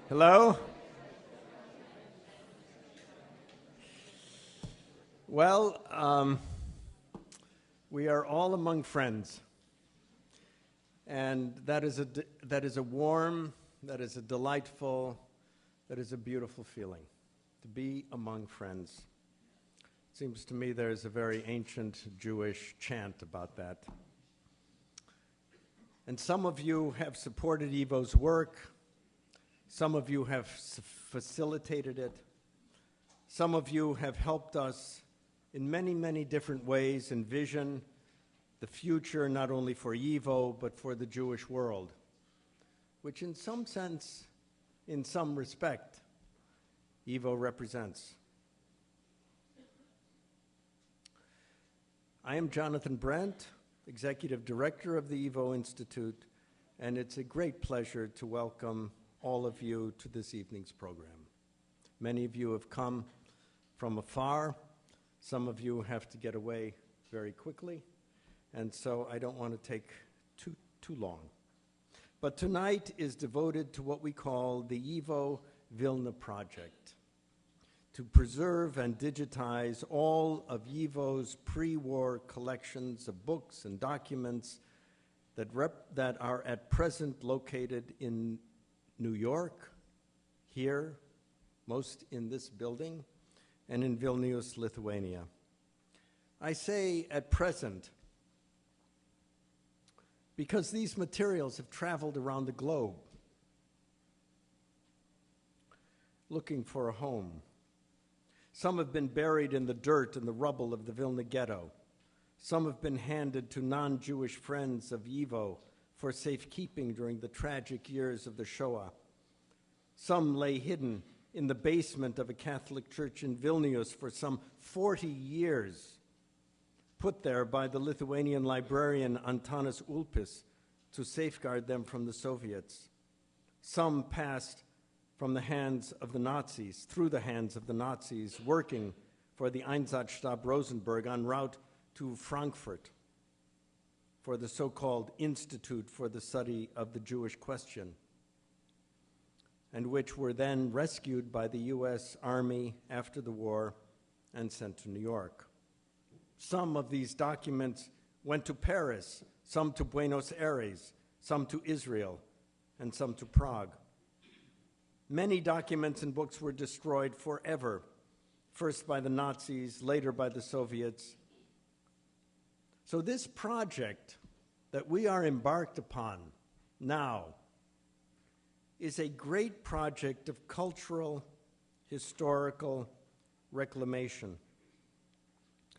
Hello? Well, we are all among friends, and that is a warm, that is a delightful, that is a beautiful feeling, to be among friends. It seems to me there's a very ancient Jewish chant about that. And some of you have supported YIVO's work. Some of you have facilitated it. Some of you have helped us in many, many different ways envision the future not only for YIVO, but for the Jewish world, which in some sense, in some respect, YIVO represents. I am Jonathan Brent, Executive Director of the YIVO Institute, and it's a great pleasure to welcome all of you to this evening's program. Many of you have come from afar. Some of you have to get away very quickly, and so I don't want to take too long. But tonight is devoted to what we call the YIVO Vilna Project, to preserve and digitize all of YIVO's pre-war collections of books and documents that are at present located in New York, here, most in this building, and in Vilnius, Lithuania. I say at present because these materials have traveled around the globe looking for a home. Some have been buried in the dirt and the rubble of the Vilna ghetto. Some have been handed to non-Jewish friends of YIVO for safekeeping during the tragic years of the Shoah. Some lay hidden in the basement of a Catholic church in Vilnius for some 40 years, put there by the Lithuanian librarian Antanas Ulpis to safeguard them from the Soviets. Some passed from the hands of the Nazis, through the hands of the Nazis, working for the Eizenstat Rosenberg en route to Frankfurt for the so-called Institute for the Study of the Jewish Question, and which were then rescued by the U.S. Army after the war and sent to New York. Some of these documents went to Paris, some to Buenos Aires, some to Israel, and some to Prague. Many documents and books were destroyed forever, first by the Nazis, later by the Soviets. So this project that we are embarked upon now is a great project of cultural, historical reclamation.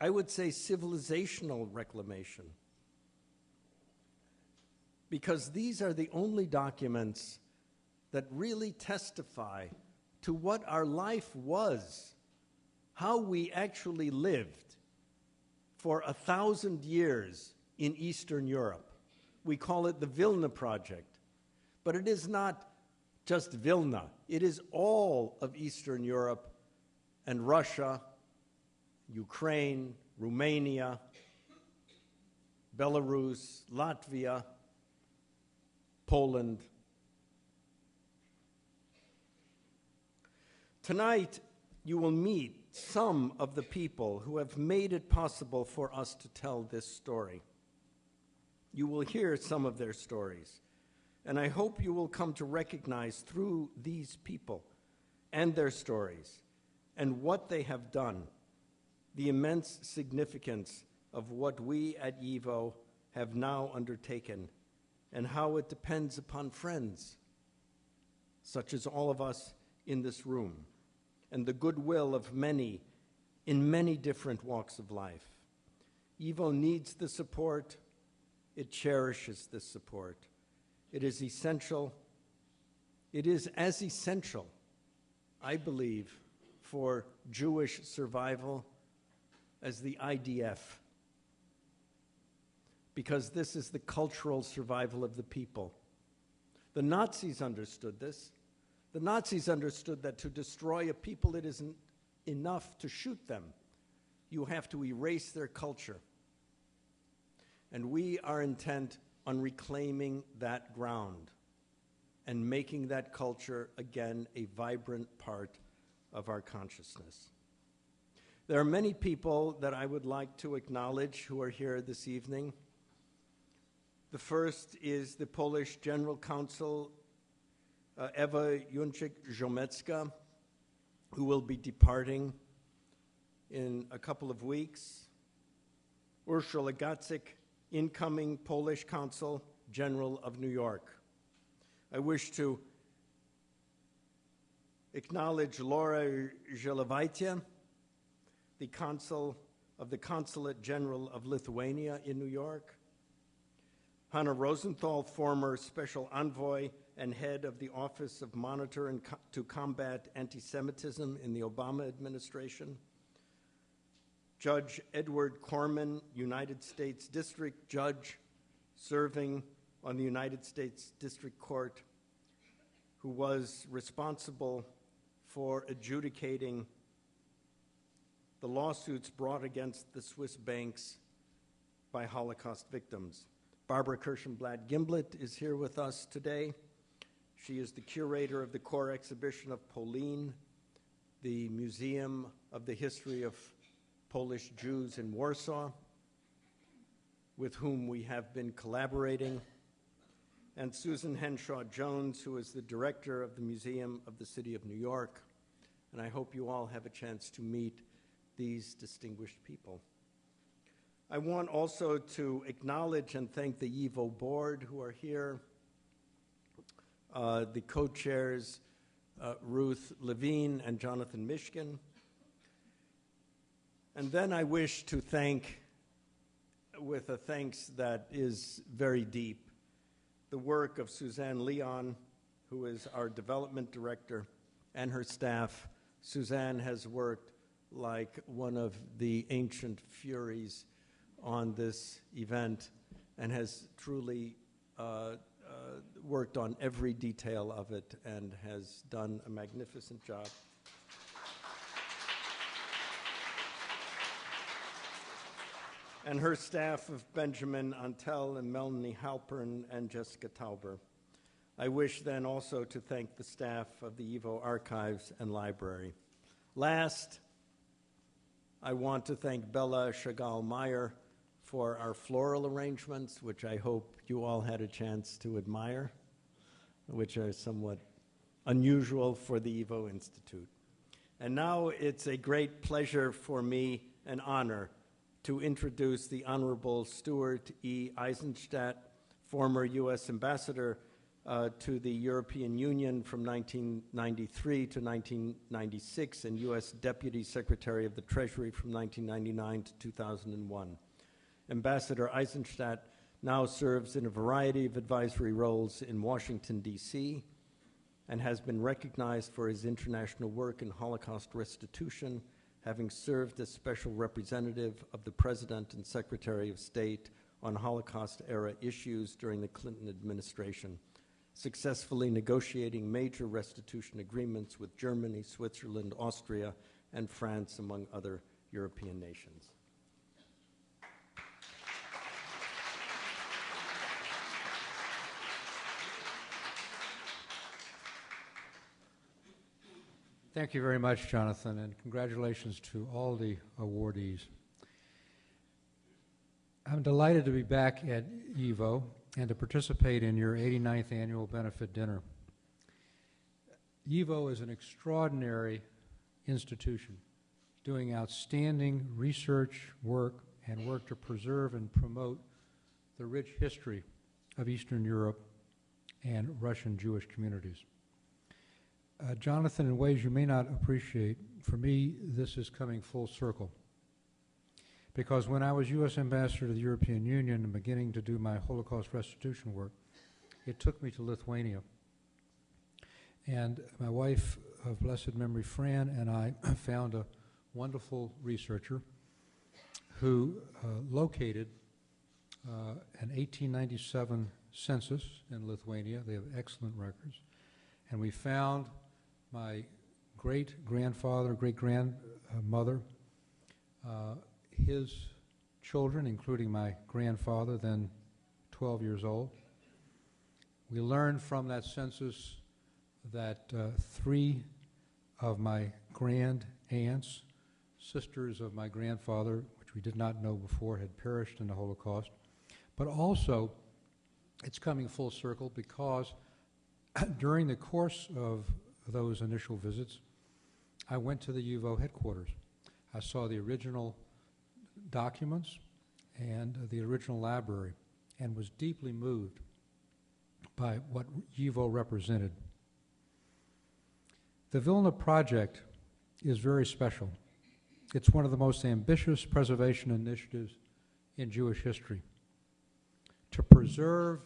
I would say civilizational reclamation, because these are the only documents that really testify to what our life was, how we actually lived for 1,000 years in Eastern Europe. We call it the Vilna Project, but it is not just Vilna. It is all of Eastern Europe and Russia, Ukraine, Romania, Belarus, Latvia, Poland. Tonight, you will meet some of the people who have made it possible for us to tell this story. You will hear some of their stories, and I hope you will come to recognize through these people and their stories and what they have done the immense significance of what we at YIVO have now undertaken and how it depends upon friends, such as all of us in this room, and the goodwill of many in many different walks of life. YIVO needs the support. It cherishes this support. It is essential. It is as essential, I believe, for Jewish survival as the IDF, because this is the cultural survival of the people. The Nazis understood this. The Nazis understood that to destroy a people, it isn't enough to shoot them. You have to erase their culture. And we are intent on reclaiming that ground and making that culture, again, a vibrant part of our consciousness. There are many people that I would like to acknowledge who are here this evening. The first is the Polish General Counsel, Ewa Juncik-Żomecka, who will be departing in a couple of weeks. Ursula Gacek, incoming Polish Consul General of New York. I wish to acknowledge Laura Żelewajcie, the Consul of the Consulate General of Lithuania in New York. Hanna Rosenthal, former Special Envoy and head of the Office of Monitor to Combat Anti-Semitism in the Obama administration. Judge Edward Corman, United States District Judge, serving on the United States District Court, who was responsible for adjudicating the lawsuits brought against the Swiss banks by Holocaust victims. Barbara Kirschenblatt Gimblett is here with us today. She is the curator of the core exhibition of Polin, the Museum of the History of Polish Jews in Warsaw, with whom we have been collaborating, and Susan Henshaw-Jones, who is the director of the Museum of the City of New York. And I hope you all have a chance to meet these distinguished people. I want also to acknowledge and thank the YIVO board who are here, the co-chairs Ruth Levine and Jonathan Mishkin. And then I wish to thank, with a thanks that is very deep, the work of Suzanne Leon, who is our development director, and her staff. Suzanne has worked like one of the ancient furies on this event and has truly worked on every detail of it and has done a magnificent job. And her staff of Benjamin Antel and Melanie Halpern and Jessica Tauber. I wish then also to thank the staff of the YIVO Archives and Library. Last, I want to thank Bella Chagall-Meyer for our floral arrangements, which I hope you all had a chance to admire, which are somewhat unusual for the YIVO Institute. And now it's a great pleasure for me, an honor, to introduce the Honorable Stuart E. Eizenstat, former U.S. Ambassador to the European Union from 1993 to 1996 and U.S. Deputy Secretary of the Treasury from 1999 to 2001. Ambassador Eizenstat now serves in a variety of advisory roles in Washington, D.C., and has been recognized for his international work in Holocaust restitution, having served as special representative of the President and Secretary of State on Holocaust-era issues during the Clinton administration, successfully negotiating major restitution agreements with Germany, Switzerland, Austria, and France, among other European nations. Thank you very much, Jonathan, and congratulations to all the awardees. I'm delighted to be back at YIVO and to participate in your 89th annual benefit dinner. YIVO is an extraordinary institution doing outstanding research work and work to preserve and promote the rich history of Eastern Europe and Russian Jewish communities. Jonathan, in ways you may not appreciate, for me, this is coming full circle. Because when I was U.S. Ambassador to the European Union and beginning to do my Holocaust restitution work, it took me to Lithuania. And my wife, of blessed memory, Fran, and I found a wonderful researcher who located an 1897 census in Lithuania. They have excellent records. And we found my great-grandfather, great-grandmother, his children, including my grandfather, then 12 years old, We learned from that census that 3 of my grand aunts, sisters of my grandfather, which we did not know before, had perished in the Holocaust. But also, it's coming full circle because during the course of those initial visits, I went to the YIVO headquarters. I saw the original documents and the original library and was deeply moved by what YIVO represented. The Vilna Project is very special. It's one of the most ambitious preservation initiatives in Jewish history. To preserve,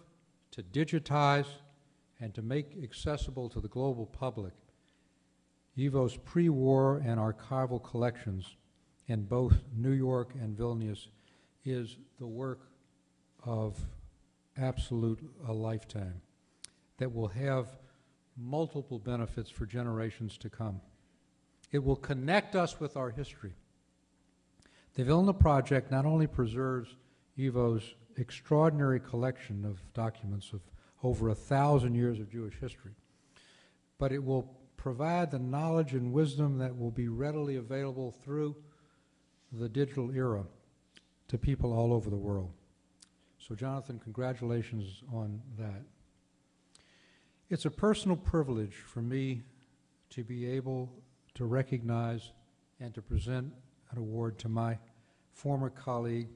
to digitize, and to make accessible to the global public YIVO's pre-war and archival collections in both New York and Vilnius is the work of a lifetime that will have multiple benefits for generations to come. It will connect us with our history. The Vilna Project not only preserves YIVO's extraordinary collection of documents of over 1,000 years of Jewish history, but it will provide the knowledge and wisdom that will be readily available through the digital era to people all over the world. So, Jonathan, congratulations on that. It's a personal privilege for me to be able to recognize and to present an award to my former colleague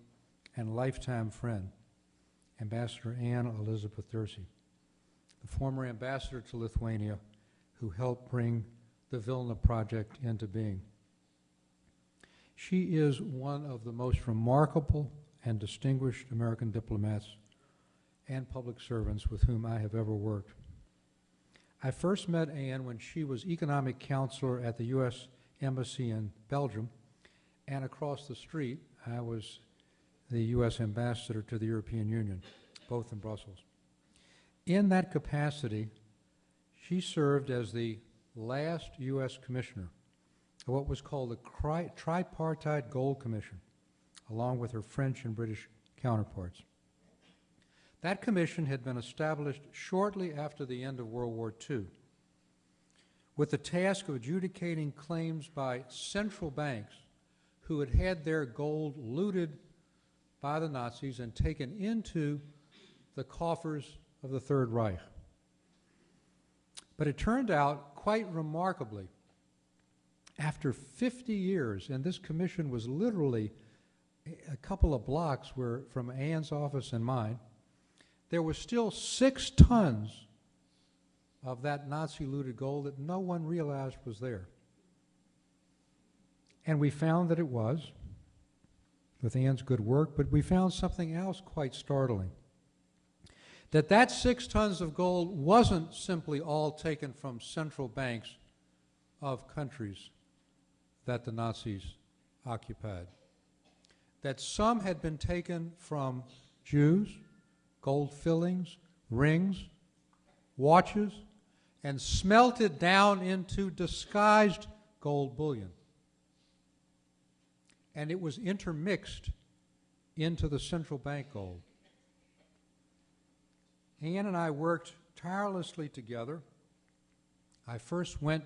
and lifetime friend, Ambassador Anne Elizabeth Derse, the former ambassador to Lithuania who helped bring the Vilna Project into being. She is one of the most remarkable and distinguished American diplomats and public servants with whom I have ever worked. I first met Anne when she was economic counselor at the U.S. Embassy in Belgium, and across the street, I was the U.S. ambassador to the European Union, both in Brussels. In that capacity, she served as the last U.S. commissioner of what was called the Tripartite Gold Commission, along with her French and British counterparts. That commission had been established shortly after the end of World War II, with the task of adjudicating claims by central banks who had had their gold looted by the Nazis and taken into the coffers of the Third Reich. But it turned out, quite remarkably, after 50 years, and this commission was literally a couple of blocks from Anne's office and mine, there was still 6 tons of that Nazi-looted gold that no one realized was there. And we found that it was, with Anne's good work, but we found something else quite startling. That 6 tons of gold wasn't simply all taken from central banks of countries that the Nazis occupied. That some had been taken from Jews, gold fillings, rings, watches, and smelted down into disguised gold bullion. And it was intermixed into the central bank gold. Anne and I worked tirelessly together. I first went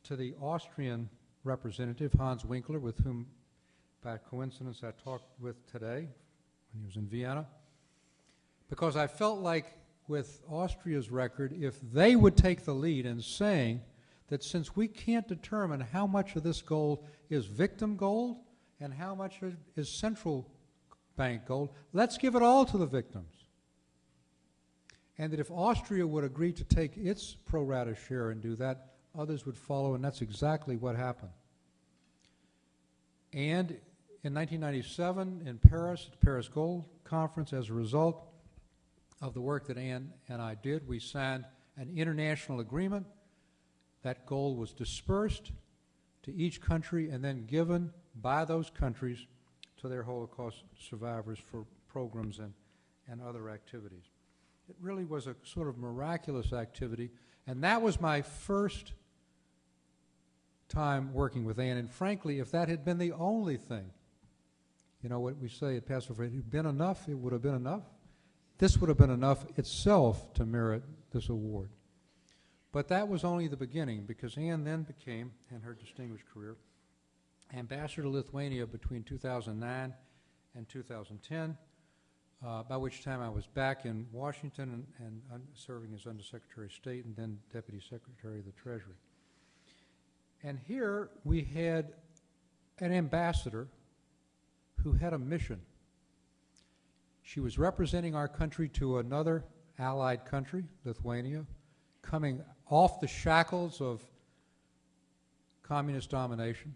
to the Austrian representative, Hans Winkler, with whom, by coincidence, I talked with today when he was in Vienna, because I felt like with Austria's record, if they would take the lead in saying that since we can't determine how much of this gold is victim gold and how much is central bank gold, let's give it all to the victims. And that if Austria would agree to take its pro rata share and do that, others would follow, and that's exactly what happened. And in 1997 in Paris, at the Paris Gold Conference, as a result of the work that Anne and I did, we signed an international agreement. That gold was dispersed to each country and then given by those countries to their Holocaust survivors for programs and other activities. It really was a sort of miraculous activity, and that was my first time working with Anne. And frankly, if that had been the only thing, you know what we say at Passover, if it had been enough, it would have been enough. this would have been enough itself to merit this award. But that was only the beginning, because Anne then became, in her distinguished career, ambassador to Lithuania between 2009 and 2010, by which time I was back in Washington and serving as Undersecretary of State and then Deputy Secretary of the Treasury. And here we had an ambassador who had a mission. She was representing our country to another allied country, Lithuania, coming off the shackles of communist domination.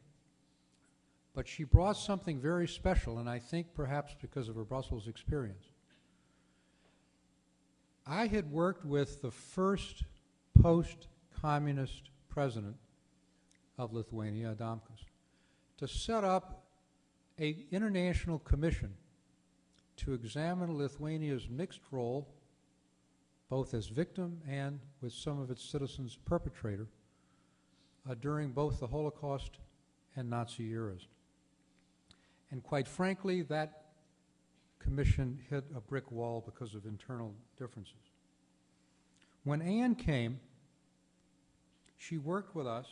But she brought something very special, and I think perhaps because of her Brussels experience. I had worked with the first post-communist president of Lithuania, Adamkus, to set up an international commission to examine Lithuania's mixed role, both as victim and with some of its citizens perpetrator, during both the Holocaust and Nazi eras. And quite frankly, that commission hit a brick wall because of internal differences. When Anne came, she worked with us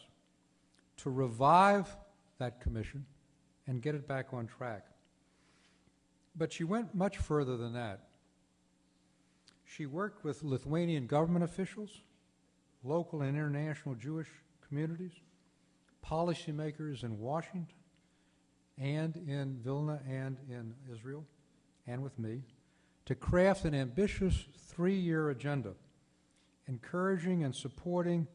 to revive that commission and get it back on track. But she went much further than that. She worked with Lithuanian government officials, local and international Jewish communities, policymakers in Washington and in Vilna and in Israel, and with me, to craft an ambitious 3-year agenda, encouraging and supporting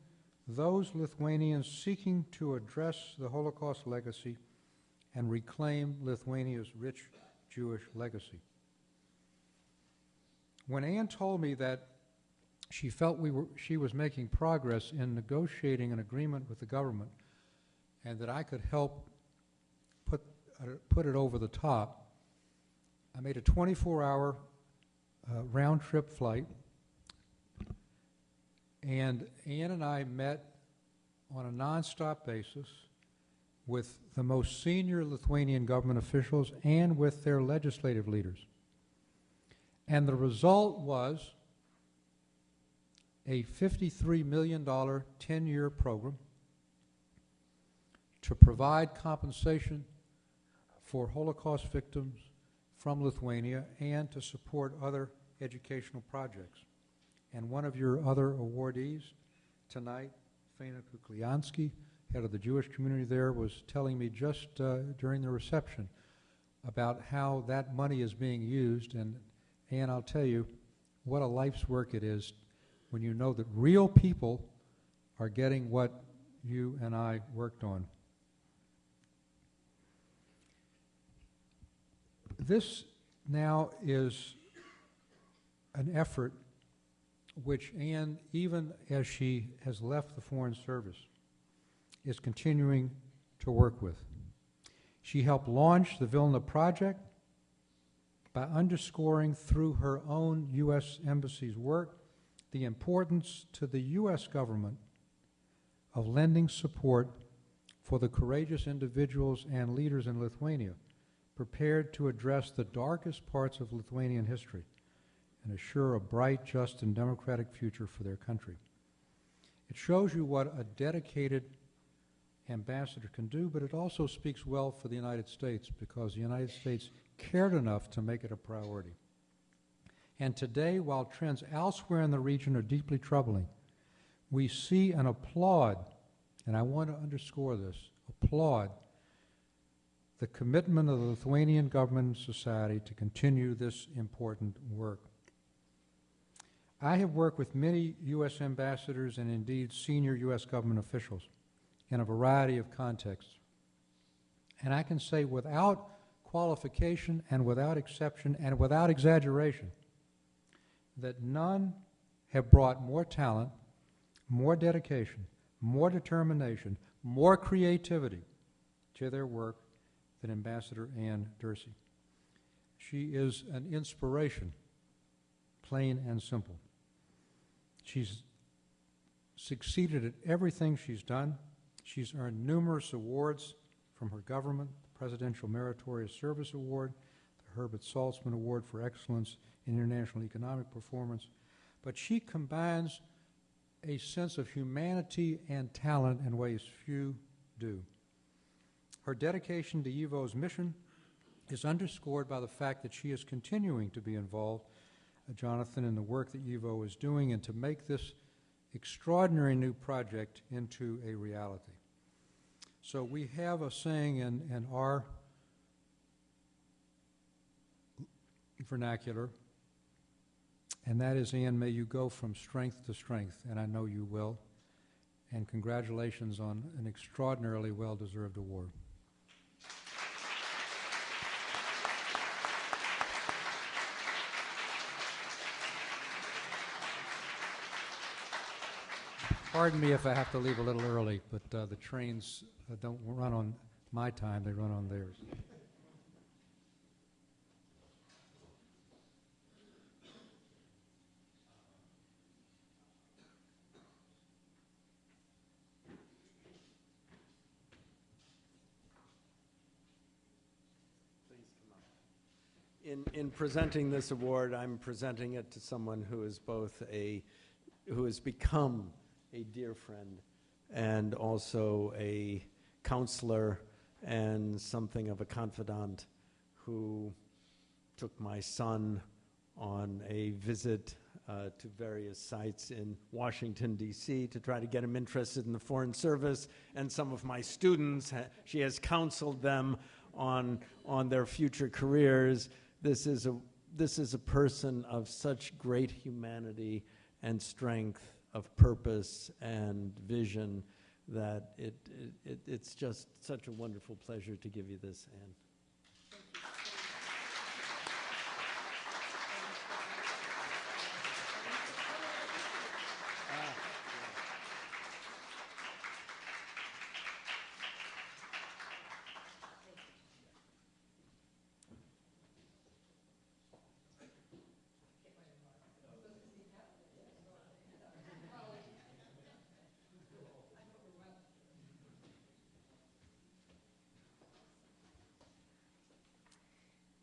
those Lithuanians seeking to address the Holocaust legacy and reclaim Lithuania's rich Jewish legacy. When Anne told me that she felt she was making progress in negotiating an agreement with the government and that I could help put it over the top, I made a 24-hour round-trip flight, and Anne and I met on a nonstop basis with the most senior Lithuanian government officials and with their legislative leaders. And the result was a $53 million 10-year program to provide compensation for Holocaust victims from Lithuania and to support other educational projects. And one of your other awardees tonight, Faina Kukliansky, head of the Jewish community there, was telling me just during the reception about how that money is being used. And I'll tell you, what a life's work it is when you know that real people are getting what you and I worked on. This now is an effort which Anne, even as she has left the Foreign Service, is continuing to work with. She helped launch the Vilna Project by underscoring through her own U.S. Embassy's work the importance to the U.S. government of lending support for the courageous individuals and leaders in Lithuania prepared to address the darkest parts of Lithuanian history and assure a bright, just, and democratic future for their country. It shows you what a dedicated ambassador can do, but it also speaks well for the United States because the United States cared enough to make it a priority. And today, while trends elsewhere in the region are deeply troubling, we see and applaud, and I want to underscore this, applaud the commitment of the Lithuanian government and society to continue this important work. I have worked with many U.S. ambassadors and indeed senior U.S. government officials in a variety of contexts. And I can say without qualification and without exception and without exaggeration that none have brought more talent, more dedication, more determination, more creativity to their work than Ambassador Ann Derse. She is an inspiration, plain and simple. She's succeeded at everything she's done. She's earned numerous awards from her government, the Presidential Meritorious Service Award, the Herbert Saltzman Award for Excellence in International Economic Performance. But she combines a sense of humanity and talent in ways few do. Her dedication to YIVO's mission is underscored by the fact that she is continuing to be involved, Jonathan, in the work that YIVO is doing and to make this extraordinary new project into a reality. So we have a saying in our vernacular, and that is, Anne, may you go from strength to strength, and I know you will. And congratulations on an extraordinarily well-deserved award. Pardon me if I have to leave a little early, but the trains don't run on my time, they run on theirs. In presenting this award, I'm presenting it to someone who is who has become a dear friend and also a counselor and something of a confidant, who took my son on a visit to various sites in Washington, D.C. to try to get him interested in the Foreign Service, and some of my students, she has counseled them on their future careers. This is a person of such great humanity and strength of purpose and vision that it's just such a wonderful pleasure to give you this, Anne.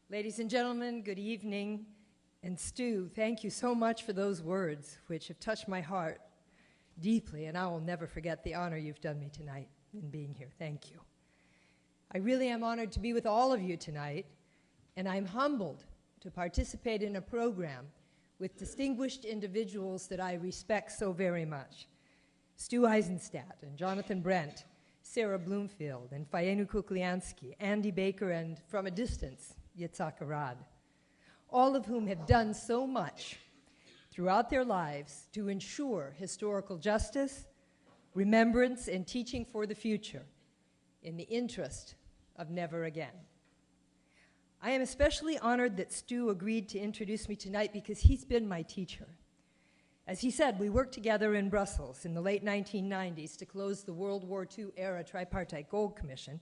Ladies and gentlemen, good evening. And Stu, thank you so much for those words, which have touched my heart deeply, and I will never forget the honor you've done me tonight in being here. Thank you. I really am honored to be with all of you tonight, and I'm humbled to participate in a program with distinguished individuals that I respect so very much. Stu Eizenstat and Jonathan Brent, Sara Bloomfield and Faina Kukliansky, Andy Baker, and from a distance, Yitzhak Arad, all of whom have done so much throughout their lives to ensure historical justice, remembrance, and teaching for the future in the interest of never again. I am especially honored that Stu agreed to introduce me tonight because he's been my teacher. As he said, we worked together in Brussels in the late 1990s to close the World War II era Tripartite Gold Commission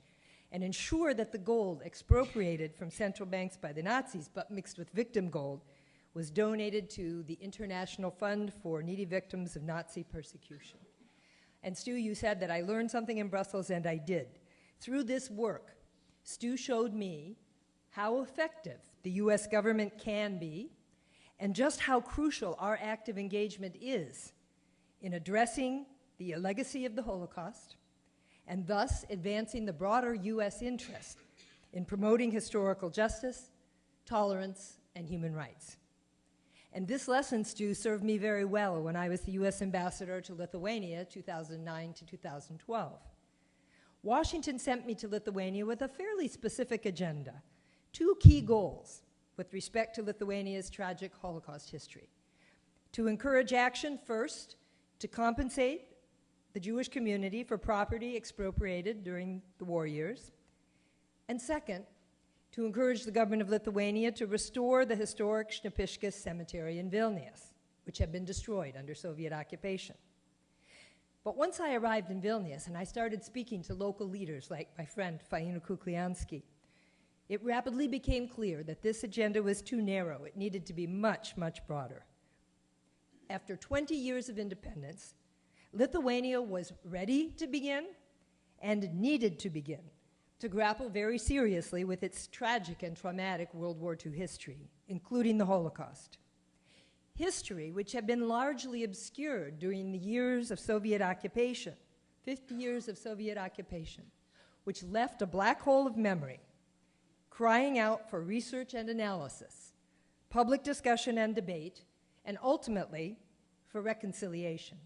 and ensure that the gold expropriated from central banks by the Nazis, but mixed with victim gold, was donated to the International Fund for Needy Victims of Nazi Persecution. And Stu, you said that I learned something in Brussels, and I did. Through this work, Stu showed me how effective the US government can be and just how crucial our active engagement is in addressing the legacy of the Holocaust, and thus advancing the broader US interest in promoting historical justice, tolerance, and human rights. And this lesson, Stu, served me very well when I was the US ambassador to Lithuania, 2009 to 2012. Washington sent me to Lithuania with a fairly specific agenda, 2 key goals with respect to Lithuania's tragic Holocaust history. To encourage action, first, to compensate the Jewish community for property expropriated during the war years, and second, to encourage the government of Lithuania to restore the historic Šnipiškės cemetery in Vilnius, which had been destroyed under Soviet occupation. But once I arrived in Vilnius and I started speaking to local leaders like my friend Faina Kukliansky, it rapidly became clear that this agenda was too narrow. It needed to be much, much broader. After 20 years of independence, Lithuania was ready to begin and needed to begin to grapple very seriously with its tragic and traumatic World War II history, including the Holocaust. History which had been largely obscured during the years of Soviet occupation, 50 years of Soviet occupation, which left a black hole of memory, crying out for research and analysis, public discussion and debate, and ultimately for reconciliation,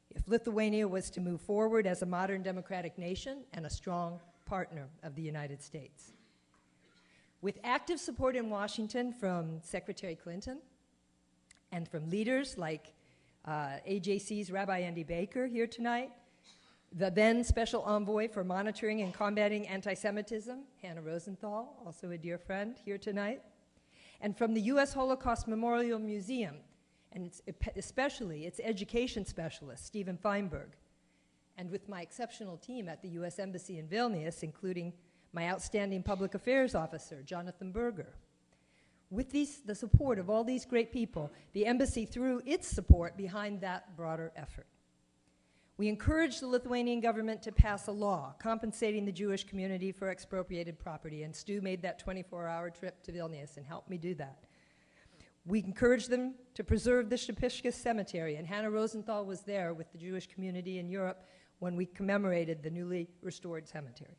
if Lithuania was to move forward as a modern democratic nation and a strong partner of the United States. With active support in Washington from Secretary Clinton and from leaders like AJC's Rabbi Andy Baker here tonight, the then Special Envoy for Monitoring and Combating Anti-Semitism, Hannah Rosenthal, also a dear friend here tonight, and from the U.S. Holocaust Memorial Museum, and especially its education specialist, Stephen Feinberg, and with my exceptional team at the U.S. Embassy in Vilnius, including my outstanding public affairs officer, Jonathan Berger. With the support of all these great people, the embassy threw its support behind that broader effort. We encouraged the Lithuanian government to pass a law compensating the Jewish community for expropriated property, and Stu made that 24-hour trip to Vilnius and helped me do that. We encouraged them to preserve the Shepishka Cemetery, and Hannah Rosenthal was there with the Jewish community in Europe when we commemorated the newly restored cemetery.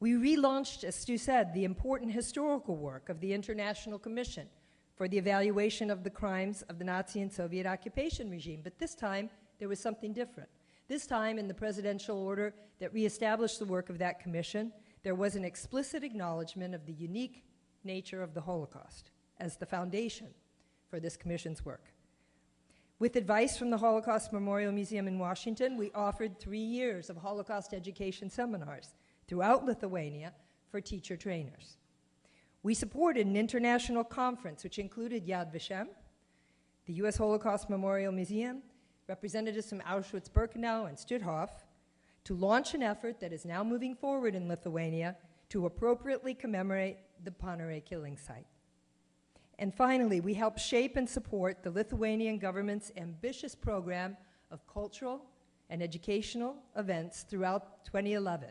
We relaunched, as Stu said, the important historical work of the International Commission for the Evaluation of the Crimes of the Nazi and Soviet occupation regime, but this time there was something different. This time, in the presidential order that reestablished the work of that commission, there was an explicit acknowledgement of the unique nature of the Holocaust as the foundation for this commission's work. With advice from the Holocaust Memorial Museum in Washington, we offered 3 years of Holocaust education seminars throughout Lithuania for teacher trainers. We supported an international conference which included Yad Vashem, the U.S. Holocaust Memorial Museum, representatives from Auschwitz-Birkenau and Stutthof, to launch an effort that is now moving forward in Lithuania to appropriately commemorate the Panare killing site. And finally, we helped shape and support the Lithuanian government's ambitious program of cultural and educational events throughout 2011,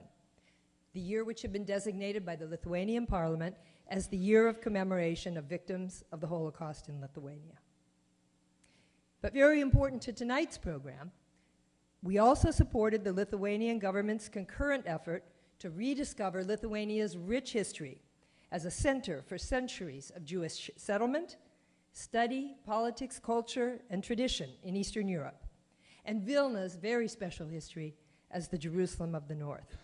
the year which had been designated by the Lithuanian Parliament as the year of commemoration of victims of the Holocaust in Lithuania. But very important to tonight's program, we also supported the Lithuanian government's concurrent effort to rediscover Lithuania's rich history as a center for centuries of Jewish settlement, study, politics, culture, and tradition in Eastern Europe, and Vilna's very special history as the Jerusalem of the North.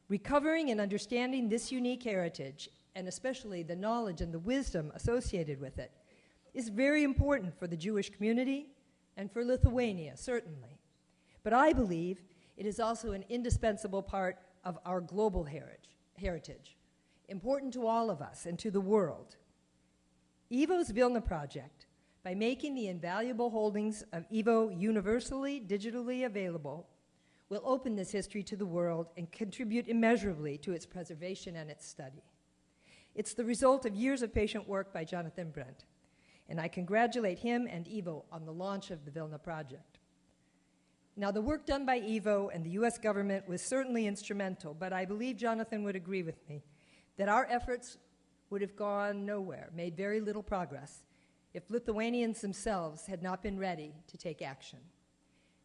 Recovering and understanding this unique heritage, and especially the knowledge and the wisdom associated with it, is very important for the Jewish community and for Lithuania, certainly. But I believe it is also an indispensable part of our global heritage, important to all of us and to the world. YIVO's Vilna project, by making the invaluable holdings of YIVO universally digitally available, will open this history to the world and contribute immeasurably to its preservation and its study. It's the result of years of patient work by Jonathan Brent, and I congratulate him and YIVO on the launch of the Vilna project. Now, the work done by YIVO and the US government was certainly instrumental, but I believe Jonathan would agree with me that our efforts would have gone nowhere, made very little progress, if Lithuanians themselves had not been ready to take action.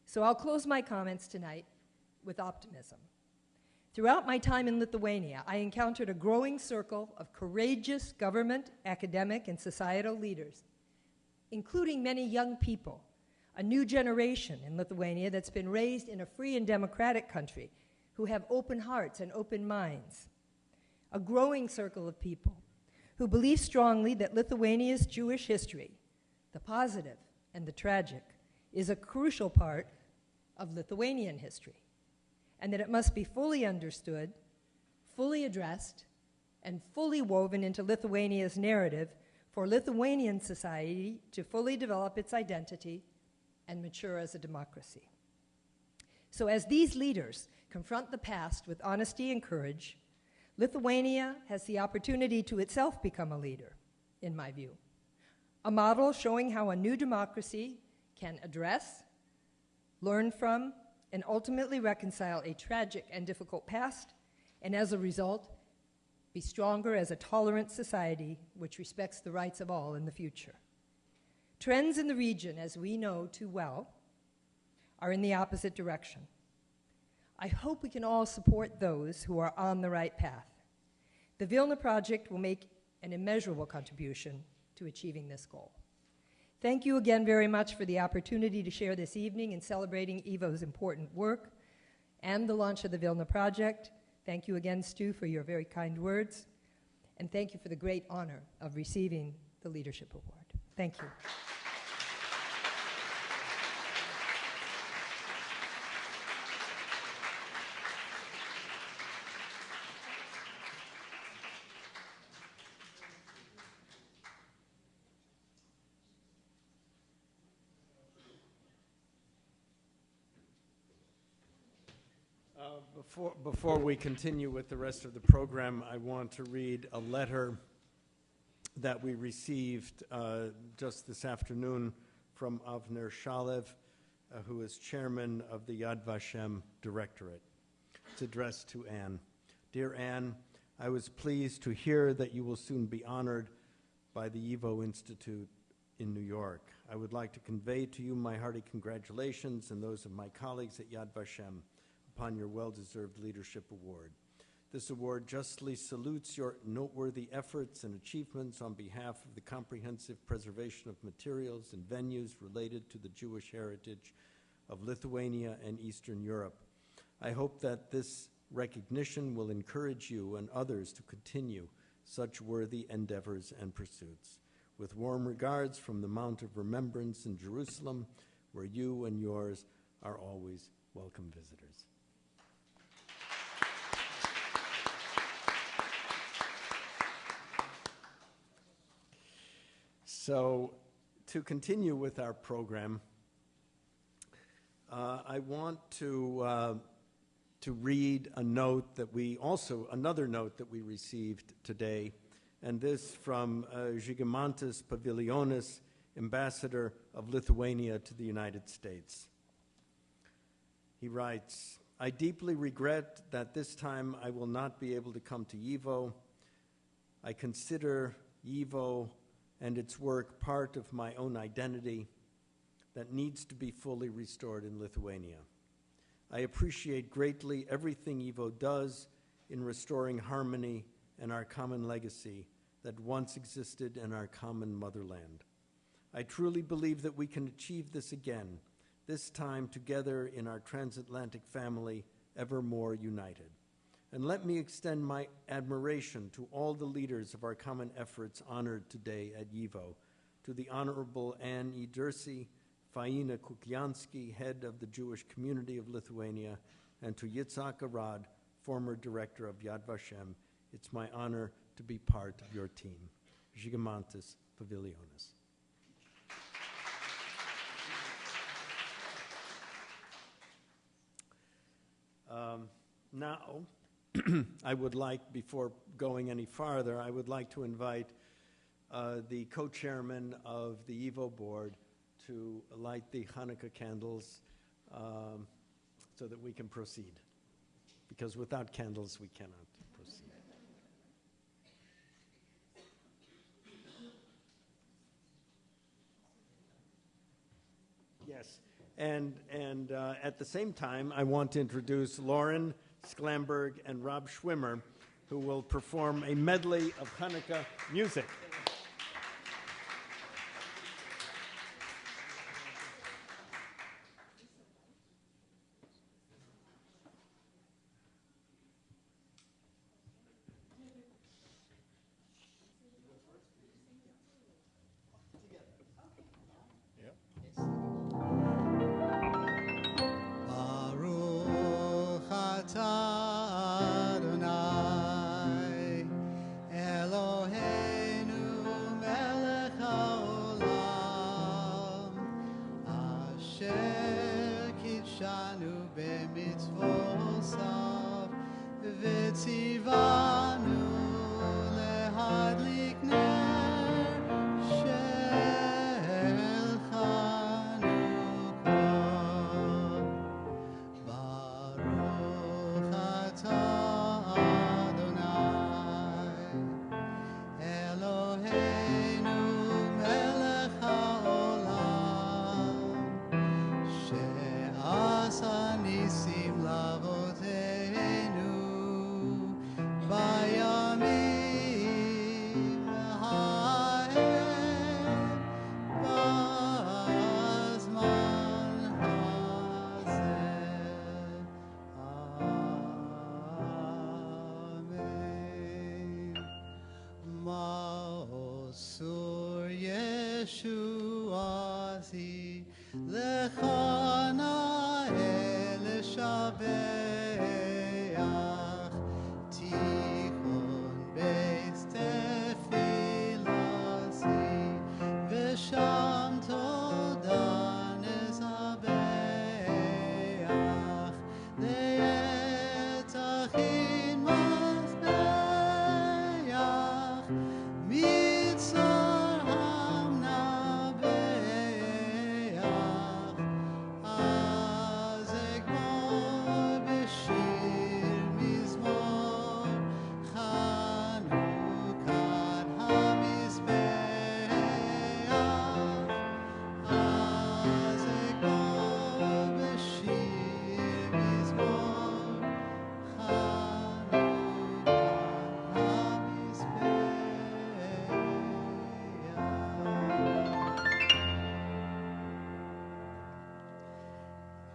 So I'll close my comments tonight with optimism. Throughout my time in Lithuania, I encountered a growing circle of courageous government, academic, and societal leaders, including many young people, a new generation in Lithuania that's been raised in a free and democratic country who have open hearts and open minds. A growing circle of people who believe strongly that Lithuania's Jewish history, the positive and the tragic, is a crucial part of Lithuanian history, and that it must be fully understood, fully addressed, and fully woven into Lithuania's narrative for Lithuanian society to fully develop its identity and mature as a democracy. So as these leaders confront the past with honesty and courage, Lithuania has the opportunity to itself become a leader, in my view. A model showing how a new democracy can address, learn from, and ultimately reconcile a tragic and difficult past and as a result, be stronger as a tolerant society which respects the rights of all in the future. Trends in the region, as we know too well, are in the opposite direction. I hope we can all support those who are on the right path. The Vilna Project will make an immeasurable contribution to achieving this goal. Thank you again very much for the opportunity to share this evening in celebrating YIVO's important work and the launch of the Vilna Project. Thank you again, Stu, for your very kind words, and thank you for the great honor of receiving the Leadership Award. Thank you. Before we continue with the rest of the program, I want to read a letter that we received just this afternoon from Avner Shalev, who is chairman of the Yad Vashem Directorate. It's addressed to Anne. Dear Anne, I was pleased to hear that you will soon be honored by the YIVO Institute in New York. I would like to convey to you my hearty congratulations and those of my colleagues at Yad Vashem upon your well-deserved Leadership Award. This award justly salutes your noteworthy efforts and achievements on behalf of the comprehensive preservation of materials and venues related to the Jewish heritage of Lithuania and Eastern Europe. I hope that this recognition will encourage you and others to continue such worthy endeavors and pursuits. With warm regards from the Mount of Remembrance in Jerusalem, where you and yours are always welcome visitors. So, to continue with our program, I want to read a note that another note that we received today, and this from Žygimantas Pavilionis, ambassador of Lithuania to the United States. He writes, I deeply regret that this time I will not be able to come to YIVO. I consider YIVO and its work part of my own identity that needs to be fully restored in Lithuania. I appreciate greatly everything YIVO does in restoring harmony and our common legacy that once existed in our common motherland. I truly believe that we can achieve this again, this time together in our transatlantic family, ever more united. And let me extend my admiration to all the leaders of our common efforts honored today at YIVO, to the Honorable Anne E. Derse, Faina Kukliansky, head of the Jewish community of Lithuania, and to Yitzhak Arad, former director of Yad Vashem. It's my honor to be part of your team. Žygimantas Pavilionis. Now, I would like, before going any farther, I would like to invite the co-chairman of the YIVO board to light the Hanukkah candles so that we can proceed. Because without candles, we cannot proceed. Yes, and at the same time, I want to introduce Lorin, Sklamberg, and Rob Schwimmer, who will perform a medley of Hanukkah music. Adonai Eloheinu ישועתי, לך נאה לשבח, תיכון בייס תפילתי, ושם תודה נזבח, ליתכין מזבח, מצור המנבח, אז אגמור בשיר מזמור, חנוכת המזבח, אז אגמור בשיר מזמור, חנוכת המזבח.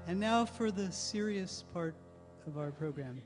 And now for the serious part of our program.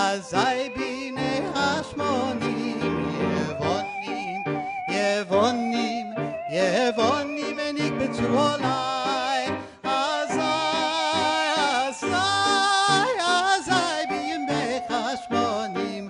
azai bine hashmonim, yevonim, yevonim, yevonim, and ik betzu olai, azai bine hashmonim,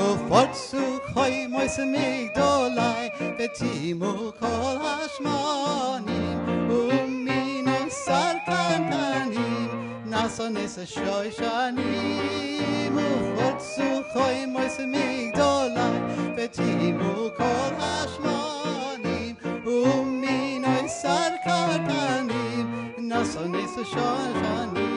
ufotsu choy moise migdolai, vetimu kol hashmonim, umino sarkantanim, nasonis shoishanim, ufotsu choy moise migdolai, vetimu kol hashmonim, umino sarkantanim, nasonis shoishanim.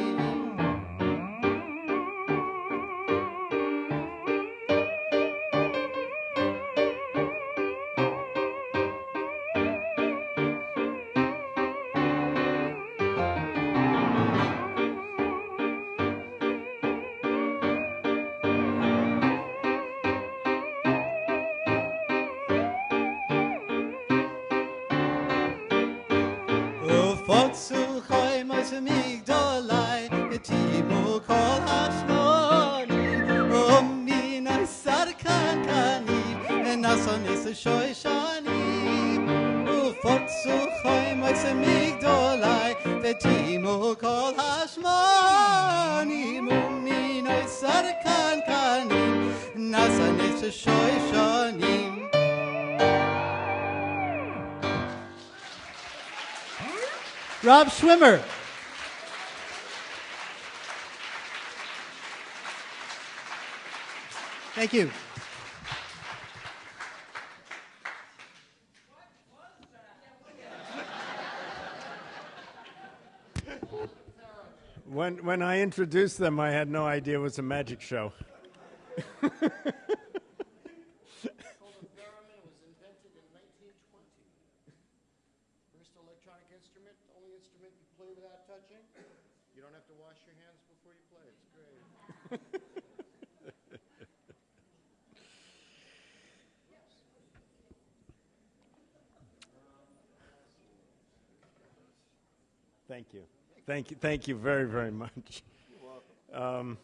Rob Schwimmer. Thank you. When I introduced them, I had no idea it was a magic show. Thank you. Thank you very, very much. You're welcome.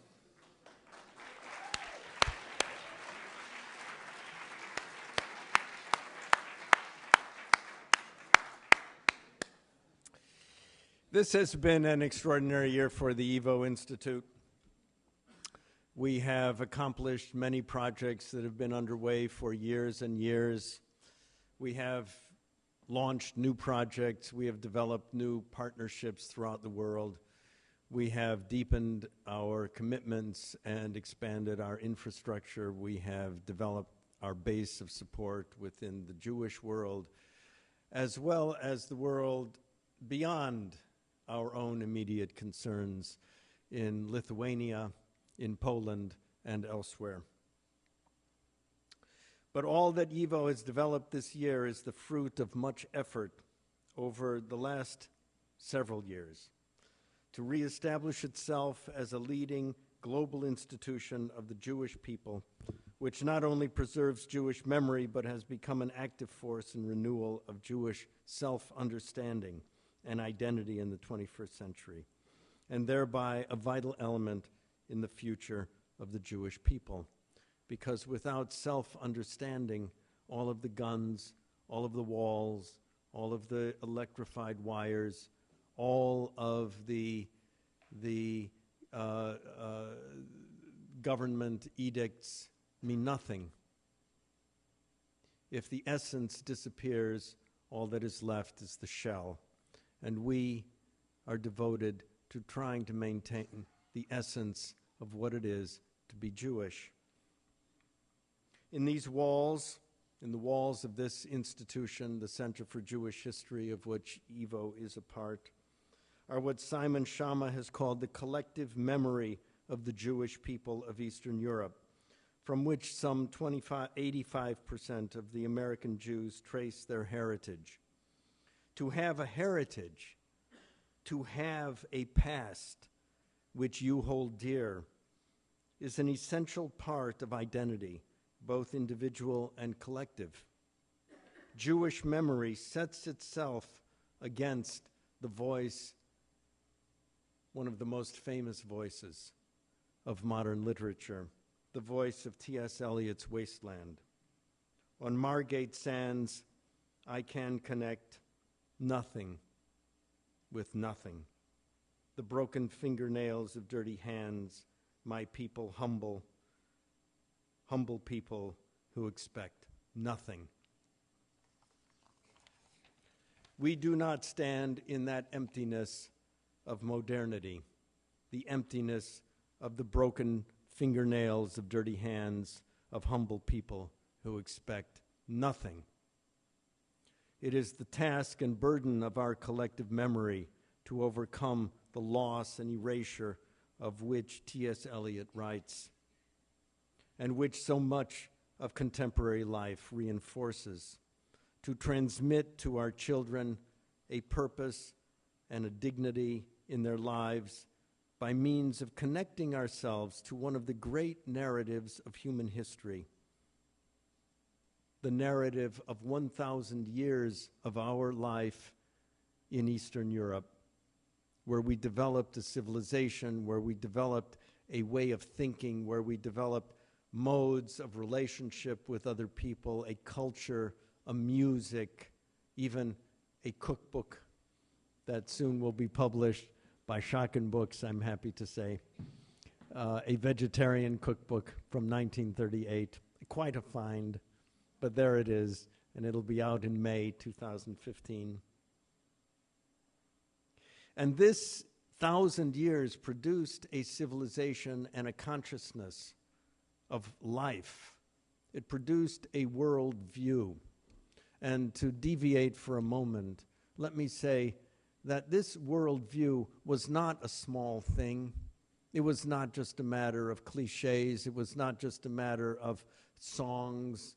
This has been an extraordinary year for the YIVO Institute. We have accomplished many projects that have been underway for years and years. We have launched new projects. We have developed new partnerships throughout the world. We have deepened our commitments and expanded our infrastructure. We have developed our base of support within the Jewish world, as well as the world beyond our own immediate concerns in Lithuania, in Poland, and elsewhere. But all that YIVO has developed this year is the fruit of much effort over the last several years to reestablish itself as a leading global institution of the Jewish people, which not only preserves Jewish memory, but has become an active force in renewal of Jewish self-understanding and identity in the 21st century, and thereby a vital element in the future of the Jewish people. Because without self-understanding, all of the guns, all of the walls, all of the electrified wires, all of the government edicts mean nothing. If the essence disappears, all that is left is the shell. And we are devoted to trying to maintain the essence of what it is to be Jewish. In these walls, in the walls of this institution, the Center for Jewish History, of which YIVO is a part, are what Simon Schama has called the collective memory of the Jewish people of Eastern Europe, from which some 85% of the American Jews trace their heritage. To have a heritage, to have a past which you hold dear, is an essential part of identity, both individual and collective. Jewish memory sets itself against the voice, one of the most famous voices of modern literature, the voice of T.S. Eliot's Wasteland. On Margate sands, I can connect nothing with nothing. The broken fingernails of dirty hands, my people humble people who expect nothing. We do not stand in that emptiness of modernity, the emptiness of the broken fingernails of dirty hands of humble people who expect nothing. It is the task and burden of our collective memory to overcome the loss and erasure of which T.S. Eliot writes, and which so much of contemporary life reinforces, to transmit to our children a purpose and a dignity in their lives by means of connecting ourselves to one of the great narratives of human history, the narrative of 1,000 years of our life in Eastern Europe, where we developed a civilization, where we developed a way of thinking, where we developed modes of relationship with other people, a culture, a music, even a cookbook that soon will be published by Schocken Books, I'm happy to say, a vegetarian cookbook from 1938. Quite a find, but there it is, and it'll be out in May 2015. And this 1,000 years produced a civilization and a consciousness of life. It produced a world view. And to deviate for a moment, let me say that this worldview was not a small thing. It was not just a matter of cliches. It was not just a matter of songs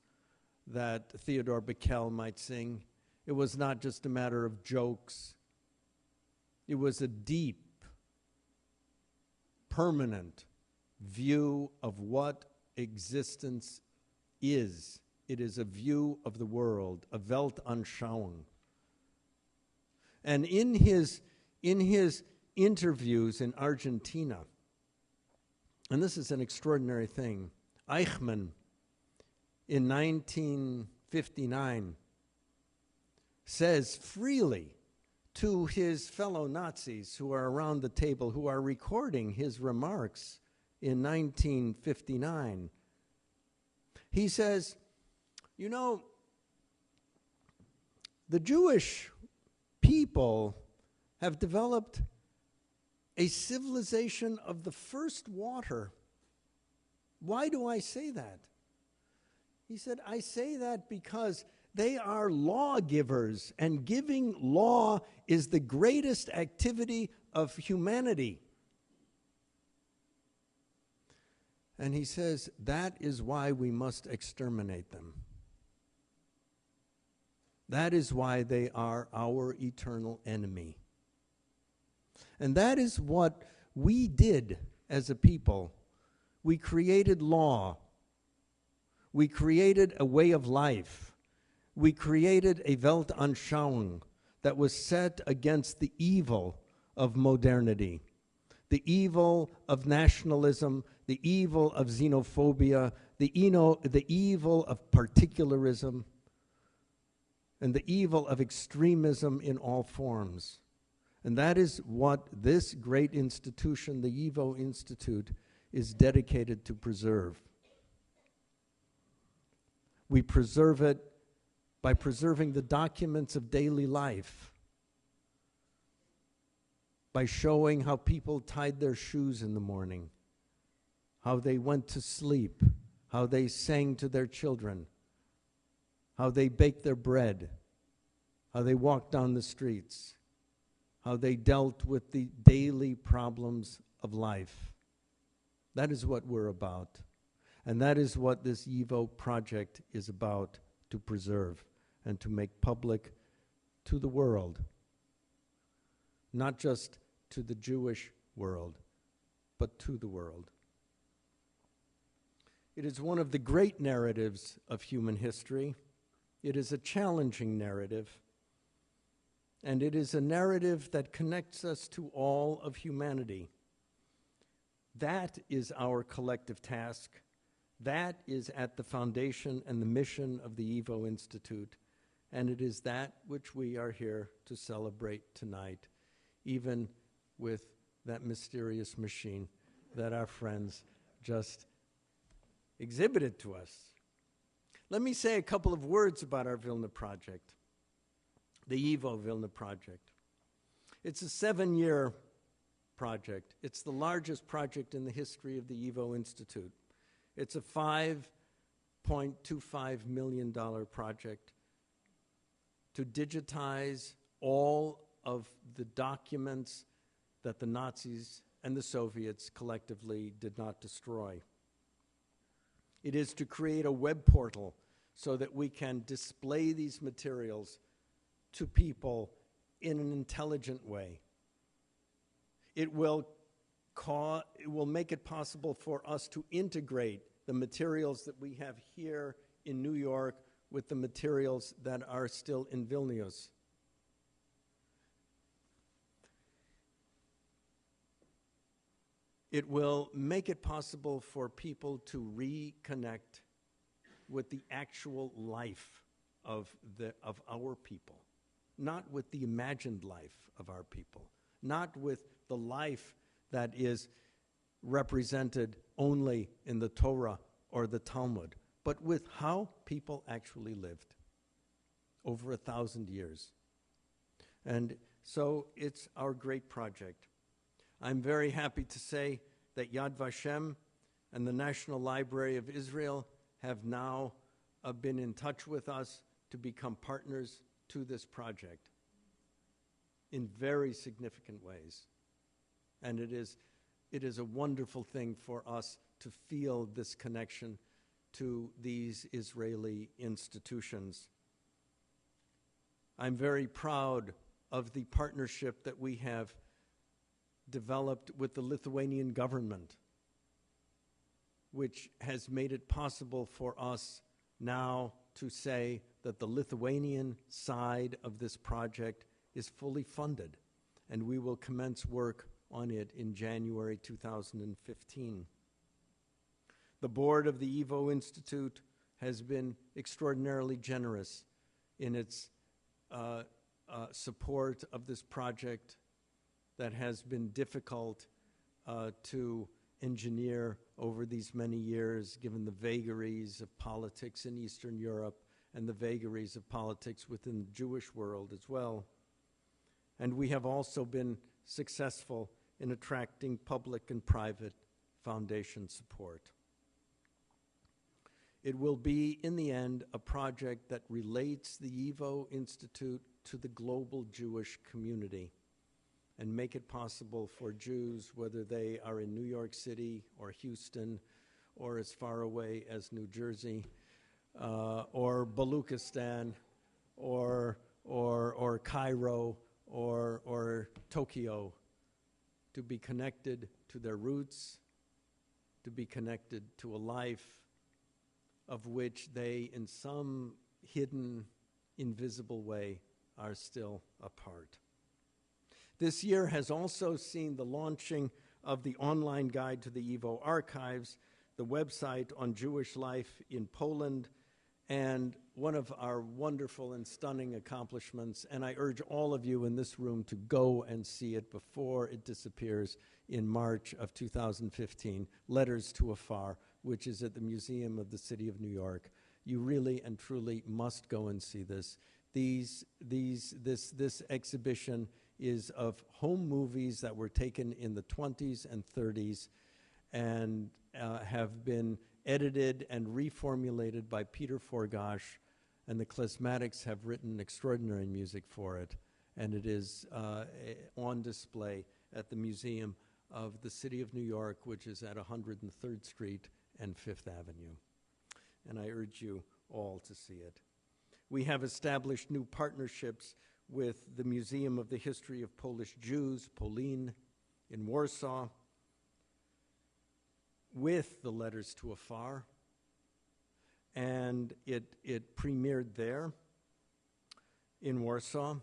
that Theodore Bickel might sing. It was not just a matter of jokes. It was a deep, permanent view of what existence is. It is a view of the world, a Weltanschauung. And in his interviews in Argentina, and this is an extraordinary thing, Eichmann in 1959 says freely to his fellow Nazis who are around the table, who are recording his remarks in 1959, he says, you know, the Jewish people have developed a civilization of the first water. Why do I say that? He said, I say that because they are lawgivers, and giving law is the greatest activity of humanity. And he says, that is why we must exterminate them. That is why they are our eternal enemy. And that is what we did as a people. We created law. We created a way of life. We created a Weltanschauung that was set against the evil of modernity, the evil of nationalism, the evil of xenophobia, the evil of particularism, and the evil of extremism in all forms. And that is what this great institution, the YIVO Institute, is dedicated to preserve. We preserve it by preserving the documents of daily life, by showing how people tied their shoes in the morning, how they went to sleep, how they sang to their children, how they baked their bread, how they walked down the streets, how they dealt with the daily problems of life. That is what we're about. And that is what this YIVO project is about, to preserve and to make public to the world, not just to the Jewish world, but to the world. It is one of the great narratives of human history. It is a challenging narrative, and it is a narrative that connects us to all of humanity. That is our collective task. That is at the foundation and the mission of the YIVO Institute, and it is that which we are here to celebrate tonight, even with that mysterious machine that our friends just exhibited to us. Let me say a couple of words about our Vilna project, the YIVO Vilna project. It's a 7-year project. It's the largest project in the history of the YIVO Institute. It's a $5.25 million project to digitize all of the documents that the Nazis and the Soviets collectively did not destroy. It is to create a web portal so that we can display these materials to people in an intelligent way. It will make it possible for us to integrate the materials that we have here in New York with the materials that are still in Vilnius. It will make it possible for people to reconnect with the actual life of our people, not with the imagined life of our people, not with the life that is represented only in the Torah or the Talmud, but with how people actually lived over 1,000 years. And so it's our great project. I'm very happy to say that Yad Vashem and the National Library of Israel have now been in touch with us to become partners to this project in very significant ways. And it is a wonderful thing for us to feel this connection to these Israeli institutions. I'm very proud of the partnership that we have developed with the Lithuanian government, which has made it possible for us now to say that the Lithuanian side of this project is fully funded, and we will commence work on it in January 2015. The board of the YIVO Institute has been extraordinarily generous in its support of this project that has been difficult to engineer over these many years, given the vagaries of politics in Eastern Europe and the vagaries of politics within the Jewish world as well. And we have also been successful in attracting public and private foundation support. It will be, in the end, a project that relates the YIVO Institute to the global Jewish community and make it possible for Jews, whether they are in New York City or Houston or as far away as New Jersey or Baluchistan or Cairo or Tokyo, to be connected to their roots, to be connected to a life of which they, in some hidden, invisible way, are still a part. This year has also seen the launching of the online guide to the YIVO archives, the website on Jewish life in Poland, and one of our wonderful and stunning accomplishments, and I urge all of you in this room to go and see it before it disappears in March of 2015, Letters to Afar, which is at the Museum of the City of New York. You really and truly must go and see this. This exhibition is of home movies that were taken in the 20s and 30s and have been edited and reformulated by Peter Forgash, and the Klezmatics have written extraordinary music for it, and it is on display at the Museum of the City of New York, which is at 103rd Street and 5th Avenue. And I urge you all to see it. We have established new partnerships with the Museum of the History of Polish Jews, Polin, in Warsaw, with the Letters to Afar, and it premiered there in Warsaw,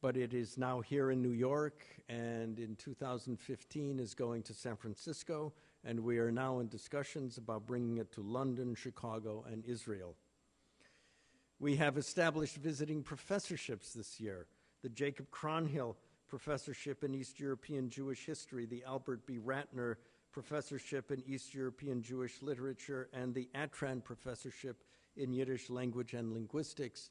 but it is now here in New York, and in 2015 is going to San Francisco, and we are now in discussions about bringing it to London, Chicago, and Israel. We have established visiting professorships this year: the Jacob Cronhill Professorship in East European Jewish History, the Albert B. Ratner Professorship in East European Jewish Literature, and the Atran Professorship in Yiddish Language and Linguistics.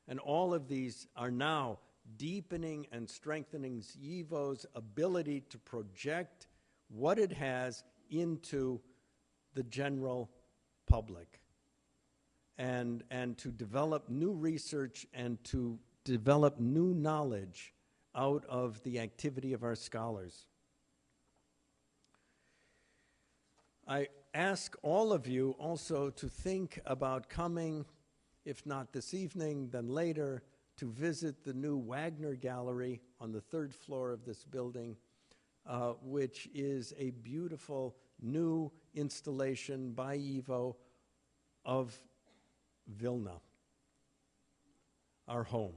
And all of these are now deepening and strengthening YIVO's ability to project what it has into the general public, and to develop new research and to develop new knowledge out of the activity of our scholars. I ask all of you also to think about coming, if not this evening, then later, to visit the new Wagner Gallery on the 3rd floor of this building, which is a beautiful new installation by YIVO of Vilna, our home.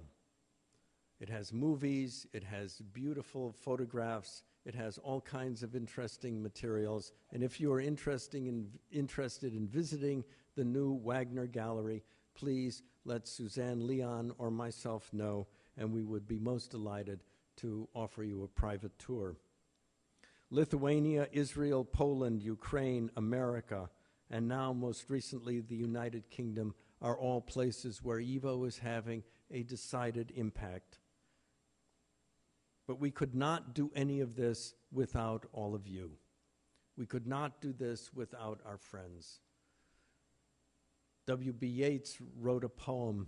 It has movies, it has beautiful photographs, it has all kinds of interesting materials. And if you are interested in visiting the new Wagner Gallery, please let Suzanne Leon or myself know, and we would be most delighted to offer you a private tour. Lithuania, Israel, Poland, Ukraine, America, and now most recently the United Kingdom are all places where YIVO is having a decided impact. But we could not do any of this without all of you. We could not do this without our friends. W.B. Yeats wrote a poem,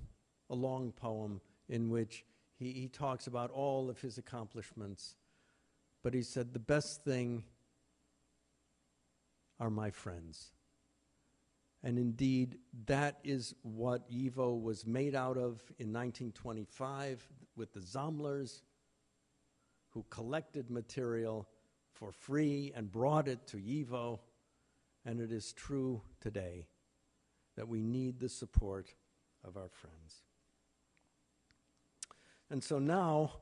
a long poem, in which he talks about all of his accomplishments. But he said, the best thing are my friends. And indeed, that is what YIVO was made out of in 1925 with the Zomlers, who collected material for free and brought it to YIVO. And it is true today that we need the support of our friends. And so now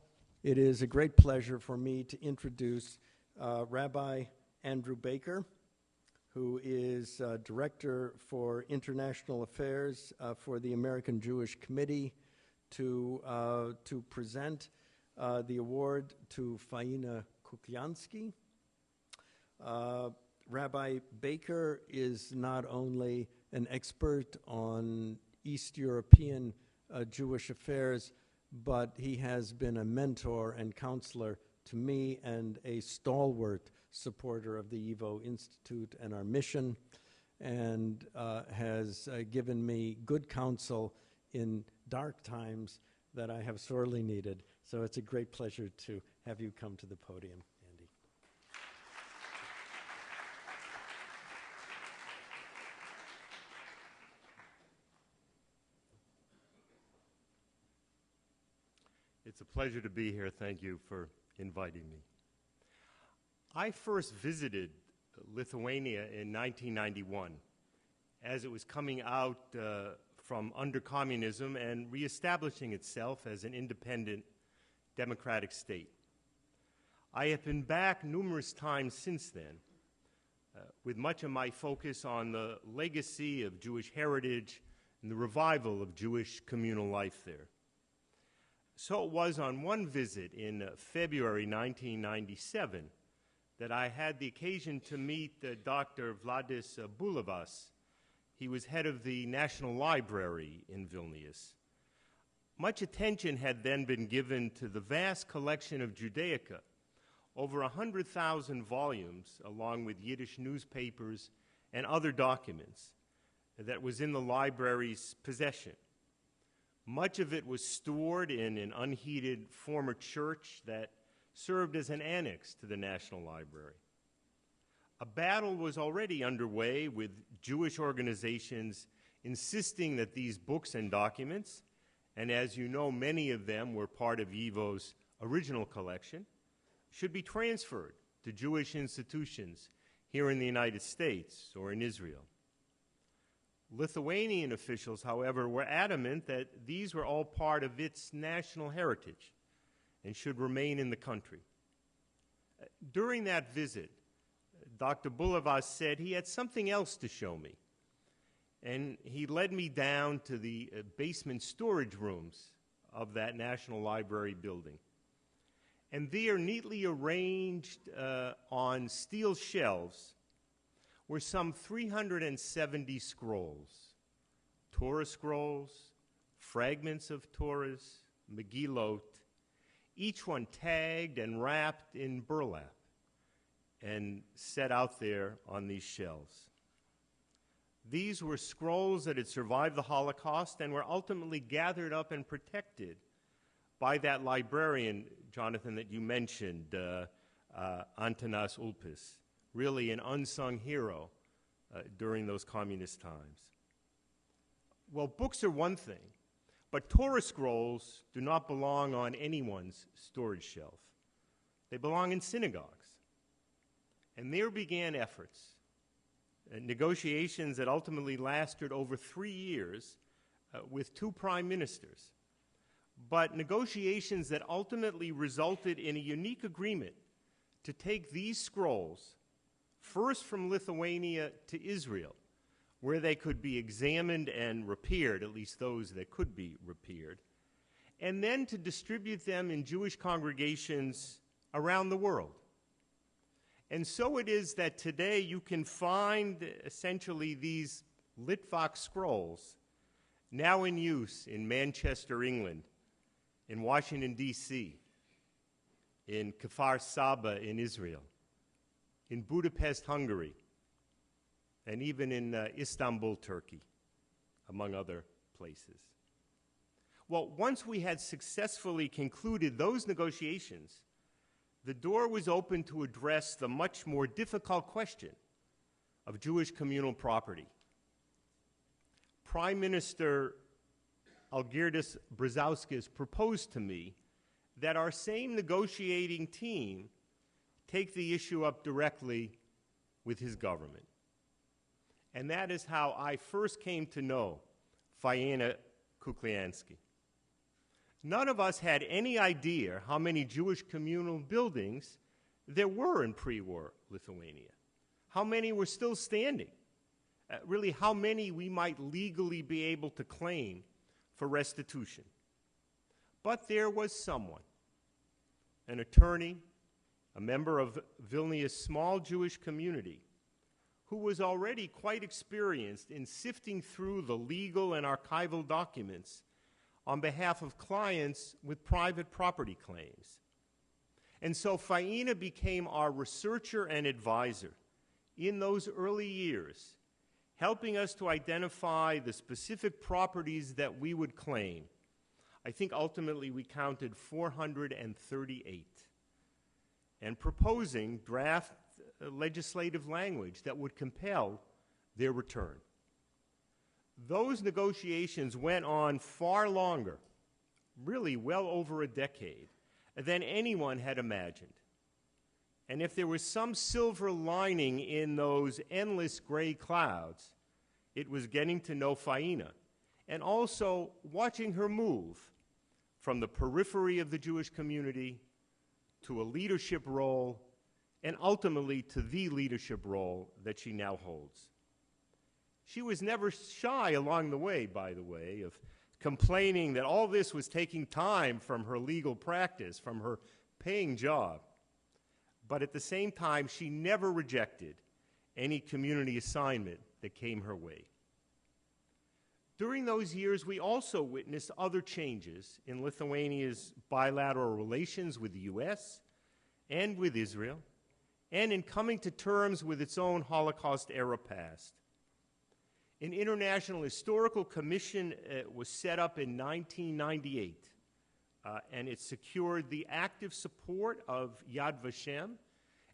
it is a great pleasure for me to introduce Rabbi Andrew Baker, who is Director for International Affairs for the American Jewish Committee, to present the award to Faina Kukliansky. Rabbi Baker is not only an expert on East European Jewish affairs, but he has been a mentor and counselor to me and a stalwart supporter of the YIVO Institute and our mission, and has given me good counsel in dark times that I have sorely needed. So it's a great pleasure to have you come to the podium, Andy. It's a pleasure to be here. Thank you for inviting me. I first visited Lithuania in 1991 as it was coming out from under communism and reestablishing itself as an independent democratic state. I have been back numerous times since then, with much of my focus on the legacy of Jewish heritage and the revival of Jewish communal life there. So it was on one visit in February 1997 that I had the occasion to meet Dr. Vladis Bulavas. He was head of the National Library in Vilnius. Much attention had then been given to the vast collection of Judaica, over 100,000 volumes, along with Yiddish newspapers and other documents, that was in the library's possession. Much of it was stored in an unheated former church that served as an annex to the National Library. A battle was already underway with Jewish organizations insisting that these books and documents, and as you know, many of them were part of YIVO's original collection, should be transferred to Jewish institutions here in the United States or in Israel. Lithuanian officials, however, were adamant that these were all part of its national heritage and should remain in the country. During that visit, Dr. Boulevard said he had something else to show me. And he led me down to the basement storage rooms of that National Library building. And there, neatly arranged on steel shelves, were some 370 scrolls, Torah scrolls, fragments of Torahs, Megillot, each one tagged and wrapped in burlap and set out there on these shelves. These were scrolls that had survived the Holocaust and were ultimately gathered up and protected by that librarian, Jonathan, that you mentioned, Antanas Ulpis, really an unsung hero during those communist times. Well, books are one thing, but Torah scrolls do not belong on anyone's storage shelf. They belong in synagogues. And there began efforts, negotiations that ultimately lasted over 3 years with 2 prime ministers, but negotiations that ultimately resulted in a unique agreement to take these scrolls first from Lithuania to Israel, where they could be examined and repaired, at least those that could be repaired, and then to distribute them in Jewish congregations around the world. And so it is that today you can find essentially these Litvak scrolls now in use in Manchester, England, in Washington, D.C., in Kfar Saba in Israel, in Budapest, Hungary, and even in Istanbul, Turkey, among other places. Well, once we had successfully concluded those negotiations, the door was open to address the much more difficult question of Jewish communal property. Prime Minister Algirdas Brazauskas proposed to me that our same negotiating team take the issue up directly with his government. And that is how I first came to know Faina Kukliansky. None of us had any idea how many Jewish communal buildings there were in pre-war Lithuania, how many were still standing, really how many we might legally be able to claim for restitution. But there was someone, an attorney, a member of Vilnius' small Jewish community, who was already quite experienced in sifting through the legal and archival documents on behalf of clients with private property claims. And so Faina became our researcher and advisor in those early years, helping us to identify the specific properties that we would claim. I think ultimately we counted 438, and proposing draft legislative language that would compel their return. Those negotiations went on far longer, really well over a decade, than anyone had imagined. And if there was some silver lining in those endless gray clouds, it was getting to know Faina and also watching her move from the periphery of the Jewish community to a leadership role and ultimately to the leadership role that she now holds. She was never shy along the way, by the way, of complaining that all this was taking time from her legal practice, from her paying job. But at the same time, she never rejected any community assignment that came her way. During those years, we also witnessed other changes in Lithuania's bilateral relations with the U.S. and with Israel, and in coming to terms with its own Holocaust-era past. An International Historical Commission was set up in 1998, and it secured the active support of Yad Vashem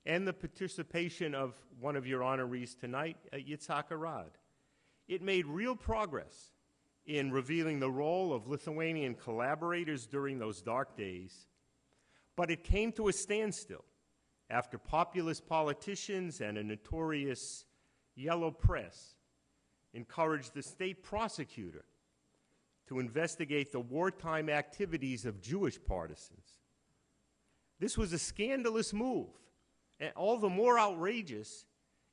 and the participation of one of your honorees tonight, Yitzhak Arad. It made real progress in revealing the role of Lithuanian collaborators during those dark days, but it came to a standstill after populist politicians and a notorious yellow press encouraged the state prosecutor to investigate the wartime activities of Jewish partisans. This was a scandalous move, and all the more outrageous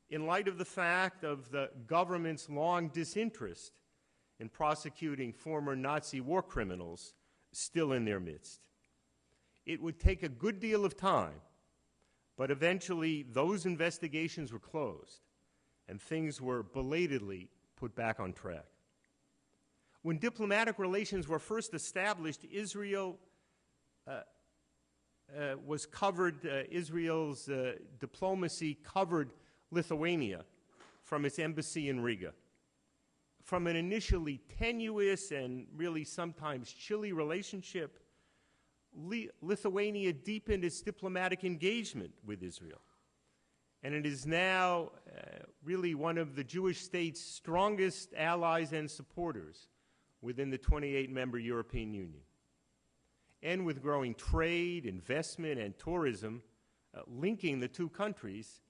in light of the fact of the government's long disinterest in prosecuting former Nazi war criminals still in their midst. It would take a good deal of time, but eventually those investigations were closed and things were belatedly put back on track. When diplomatic relations were first established, Israel's diplomacy covered Lithuania from its embassy in Riga. From an initially tenuous and really sometimes chilly relationship, Lithuania deepened its diplomatic engagement with Israel. And it is now really one of the Jewish state's strongest allies and supporters within the 28-member European Union. And with growing trade, investment, and tourism linking the two countries,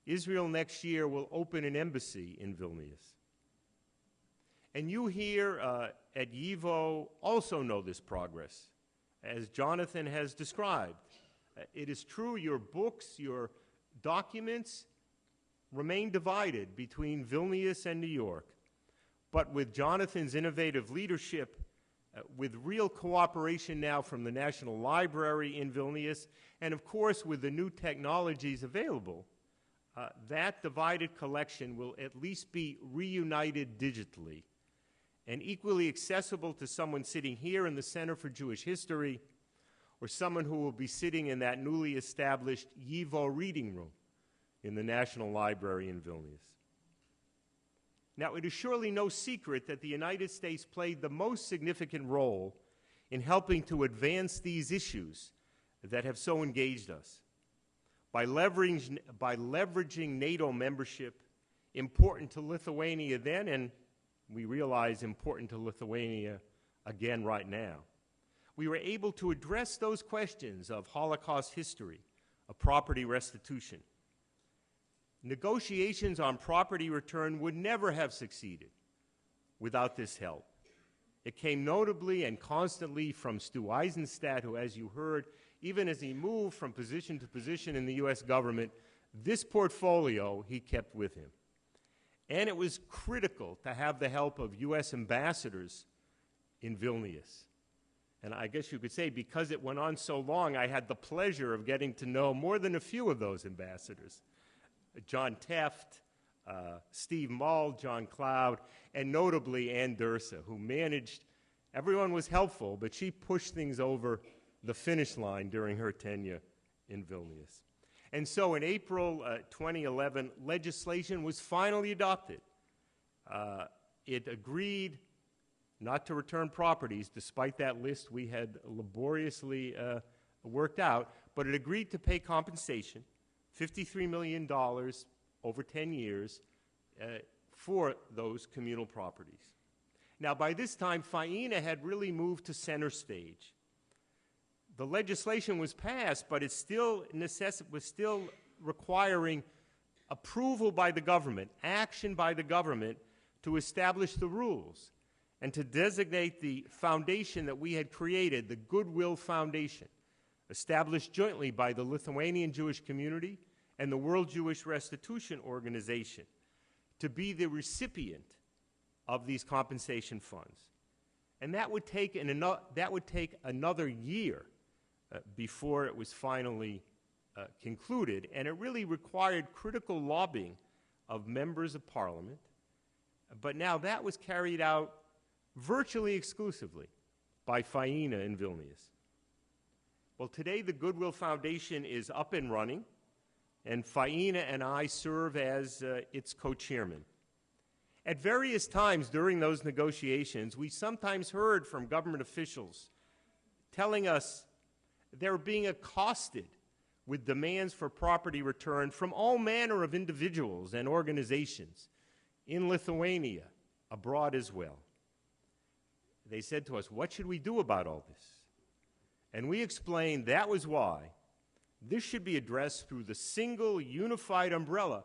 Israel next year will open an embassy in Vilnius. And you here at YIVO also know this progress, as Jonathan has described. It is true your books, your documents remain divided between Vilnius and New York. But with Jonathan's innovative leadership, with real cooperation now from the National Library in Vilnius, and of course with the new technologies available, that divided collection will at least be reunited digitally and equally accessible to someone sitting here in the Center for Jewish History or someone who will be sitting in that newly established YIVO reading room in the National Library in Vilnius. Now, it is surely no secret that the United States played the most significant role in helping to advance these issues that have so engaged us. By leveraging NATO membership, important to Lithuania then, and we realize important to Lithuania again right now, we were able to address those questions of Holocaust history, of property restitution. Negotiations on property return would never have succeeded without this help. It came notably and constantly from Stu Eizenstat, who, as you heard, even as he moved from position to position in the U.S. government, this portfolio he kept with him. And it was critical to have the help of U.S. ambassadors in Vilnius. And I guess you could say, because it went on so long, I had the pleasure of getting to know more than a few of those ambassadors. John Teft, Steve Mull, John Cloud, and notably Ann Derse, who managed, everyone was helpful, but she pushed things over the finish line during her tenure in Vilnius. And so in April 2011, legislation was finally adopted. It agreed not to return properties, despite that list we had laboriously worked out, but it agreed to pay compensation, $53 million over 10 years for those communal properties. Now, by this time, Faina had really moved to center stage. The legislation was passed, but it still was still requiring approval by the government, action by the government to establish the rules and to designate the foundation that we had created, the Goodwill Foundation, established jointly by the Lithuanian Jewish community and the World Jewish Restitution Organization, to be the recipient of these compensation funds. And that would take another year before it was finally concluded, and it really required critical lobbying of members of parliament. But now that was carried out virtually exclusively by Faina in Vilnius. Well, today the Goodwill Foundation is up and running, and Faina and I serve as its co-chairman. At various times during those negotiations, we sometimes heard from government officials telling us they were being accosted with demands for property return from all manner of individuals and organizations in Lithuania, abroad as well. They said to us, what should we do about all this? And we explained that was why this should be addressed through the single unified umbrella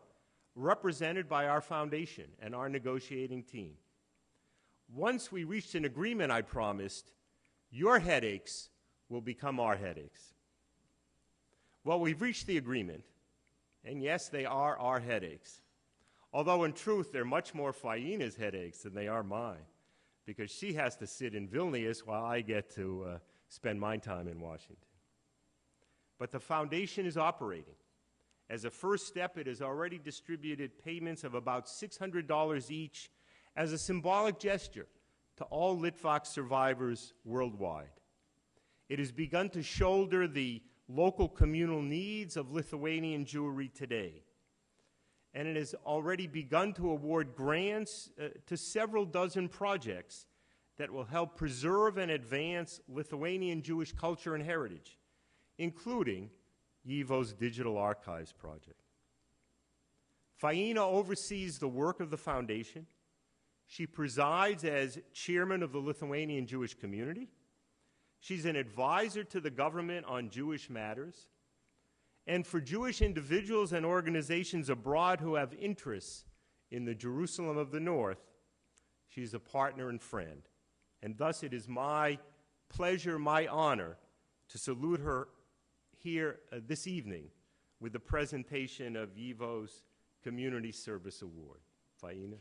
represented by our foundation and our negotiating team. Once we reached an agreement, I promised, your headaches will become our headaches. Well, we've reached the agreement, and yes, they are our headaches. Although in truth, they're much more Faina's headaches than they are mine, because she has to sit in Vilnius while I get to spend my time in Washington. But the foundation is operating. As a first step, it has already distributed payments of about $600 each as a symbolic gesture to all Litvak survivors worldwide. It has begun to shoulder the local communal needs of Lithuanian Jewry today. And it has already begun to award grants to several dozen projects that will help preserve and advance Lithuanian Jewish culture and heritage, including YIVO's Digital Archives project. Faina oversees the work of the foundation. She presides as chairman of the Lithuanian Jewish community. She's an advisor to the government on Jewish matters. And for Jewish individuals and organizations abroad who have interests in the Jerusalem of the North, she's a partner and friend. And thus it is my pleasure, my honor, to salute her here this evening with the presentation of YIVO's Community Service Award. Faina.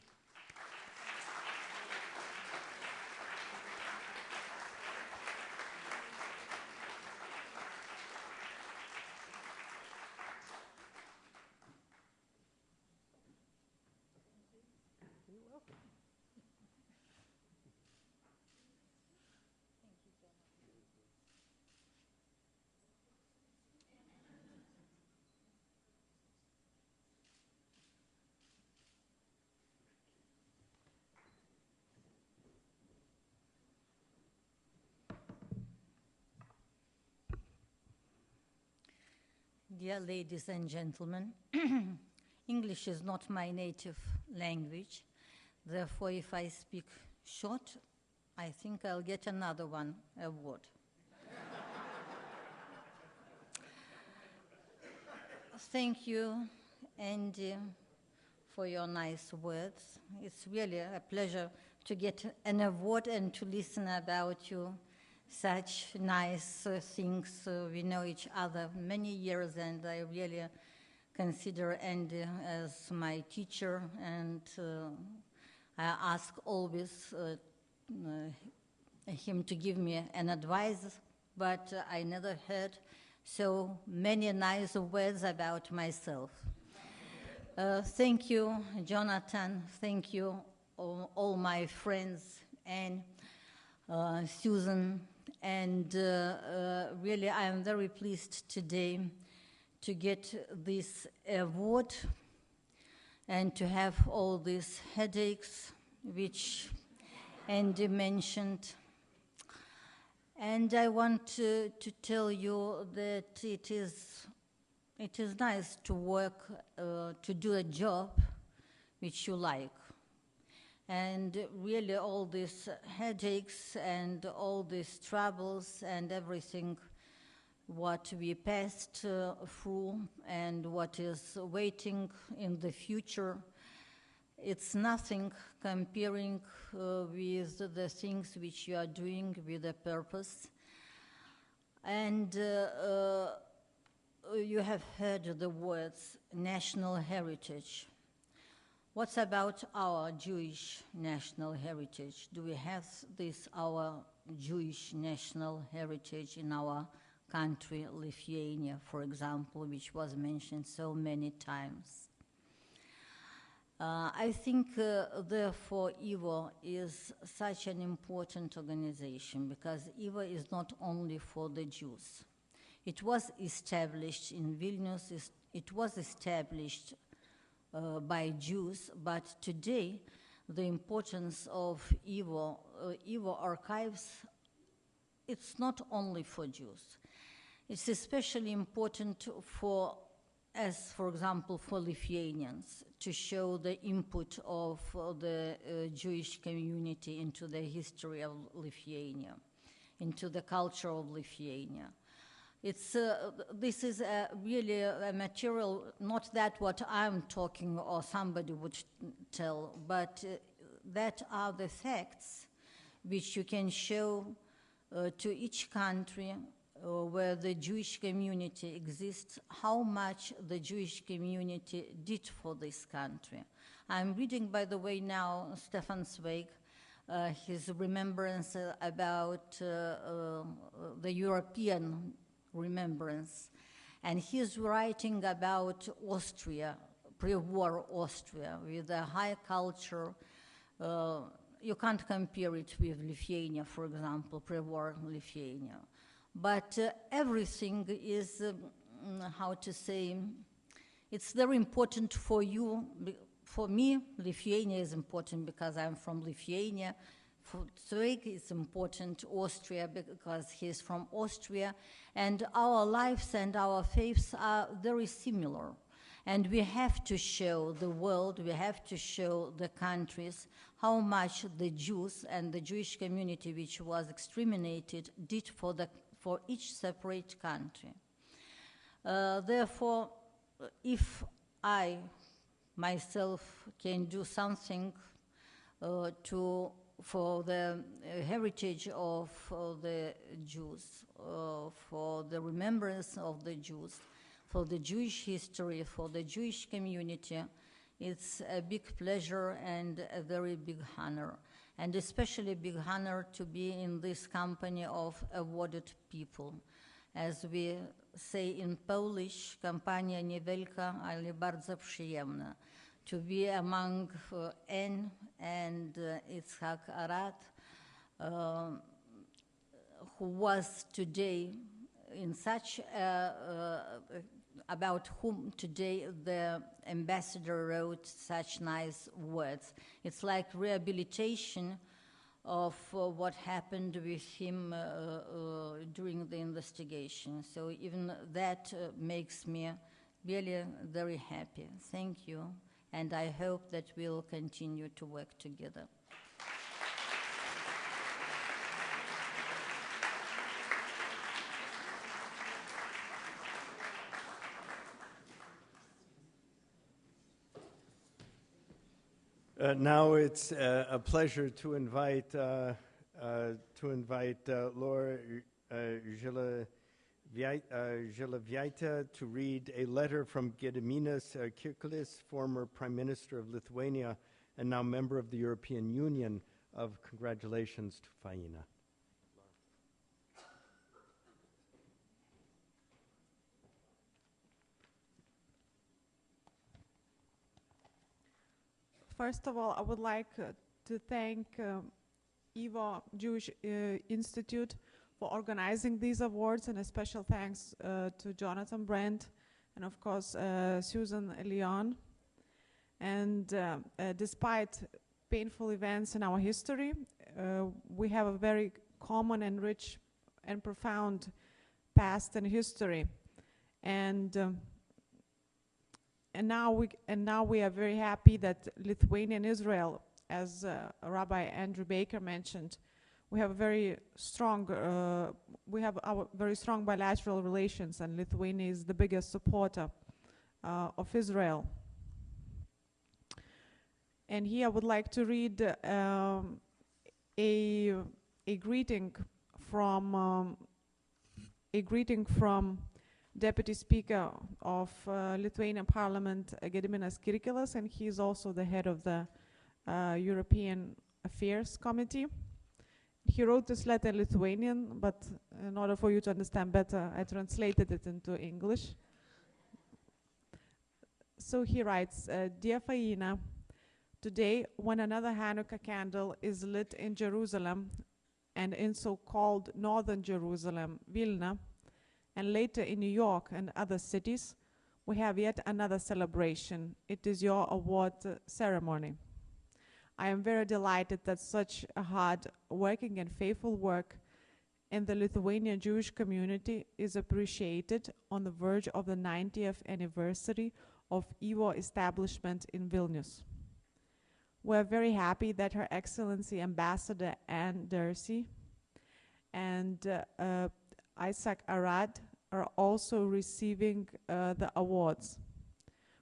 Dear ladies and gentlemen, English is not my native language. Therefore, if I speak short, I think I'll get another award. Thank you, Andy, for your nice words. It's really a pleasure to get an award and to listen about you. Such nice things. We know each other many years, and I really consider Andy as my teacher, and I ask always him to give me an advice, but I never heard so many nice words about myself. Thank you, Jonathan. Thank you, all my friends, and Susan. And really, I am very pleased today to get this award and to have all these headaches, which Andy mentioned. And I want to tell you that it is nice to work, to do a job which you like. And really all these headaches and all these troubles and everything what we passed through and what is waiting in the future, it's nothing comparing with the things which you are doing with a purpose. And you have heard the words national heritage. What's about our Jewish national heritage? Do we have this, our Jewish national heritage in our country, Lithuania, for example, which was mentioned so many times? I think, therefore, YIVO is such an important organization because YIVO is not only for the Jews. It was established in Vilnius, it was established by Jews, but today the importance of YIVO archives, it's not only for Jews. It's especially important for, as for example, for Lithuanians, to show the input of the Jewish community into the history of Lithuania, into the culture of Lithuania. It's, this is really a material, not that what I'm talking or somebody would tell, but that are the facts which you can show to each country where the Jewish community exists, how much the Jewish community did for this country, I'm reading, by the way, now Stefan Zweig, his remembrance about the European remembrance. And he's writing about Austria, pre-war Austria, with a high culture. You can't compare it with Lithuania, for example, pre-war Lithuania. But everything is, how to say, it's very important for you. For me, Lithuania is important because I'm from Lithuania. For Zweig, it's important Austria because he's from Austria. And our lives and our faiths are very similar. And we have to show the world, we have to show the countries how much the Jews and the Jewish community, which was exterminated, did for each separate country. Therefore, if I myself can do something for the heritage of the Jews, for the remembrance of the Jews, for the Jewish history, for the Jewish community, it's a big pleasure and a very big honor. And especially a big honor to be in this company of awarded people. As we say in Polish, kompania niewielka, ale bardzo przyjemna. To be among N and Yitzhak Arad, who was today in such about whom today the ambassador wrote such nice words. It's like rehabilitation of what happened with him during the investigation. So even that makes me really very happy. Thank you, and I hope that we'll continue to work together. Now it's a pleasure to invite Lorin Žygimantas to read a letter from Gediminas Kirkilas, former Prime Minister of Lithuania and now member of the European Union, of congratulations to Faina. First of all, I would like to thank YIVO Jewish Institute for organizing these awards, and a special thanks to Jonathan Brent and of course Susan Leon. And despite painful events in our history, we have a very common and rich and profound past and history. And now we are very happy that Lithuania and Israel, as Rabbi Andrew Baker mentioned, we have very strong our very strong bilateral relations, and Lithuania is the biggest supporter of Israel. And here I would like to read a greeting from Deputy Speaker of Lithuanian Parliament, Gediminas Kirkilas, and he is also the head of the European Affairs Committee. He wrote this letter in Lithuanian, but in order for you to understand better, I translated it into English. So he writes, Dear Faina, today when another Hanukkah candle is lit in Jerusalem and in so-called northern Jerusalem, Vilna, and later in New York and other cities, we have yet another celebration. It is your award ceremony. I am very delighted that such a hard-working and faithful work in the Lithuanian Jewish community is appreciated on the verge of the 90th anniversary of YIVO establishment in Vilnius. We are very happy that Her Excellency Ambassador Ann Derse and Yitzhak Arad are also receiving the awards.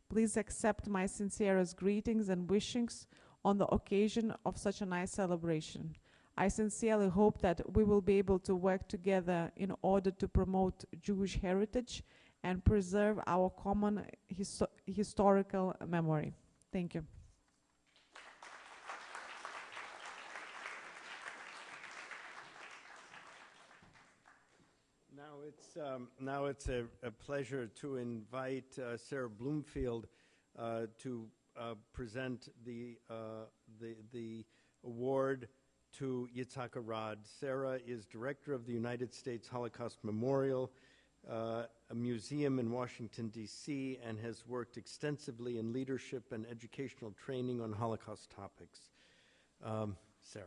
Please accept my sincerest greetings and wishings on the occasion of such a nice celebration. I sincerely hope that we will be able to work together in order to promote Jewish heritage and preserve our common historical memory. Thank you. Now it's a pleasure to invite Sara Bloomfield to present the award to Yitzhak Arad. Sara is director of the United States Holocaust Memorial, a museum in Washington, D.C., and has worked extensively in leadership and educational training on Holocaust topics. Sara.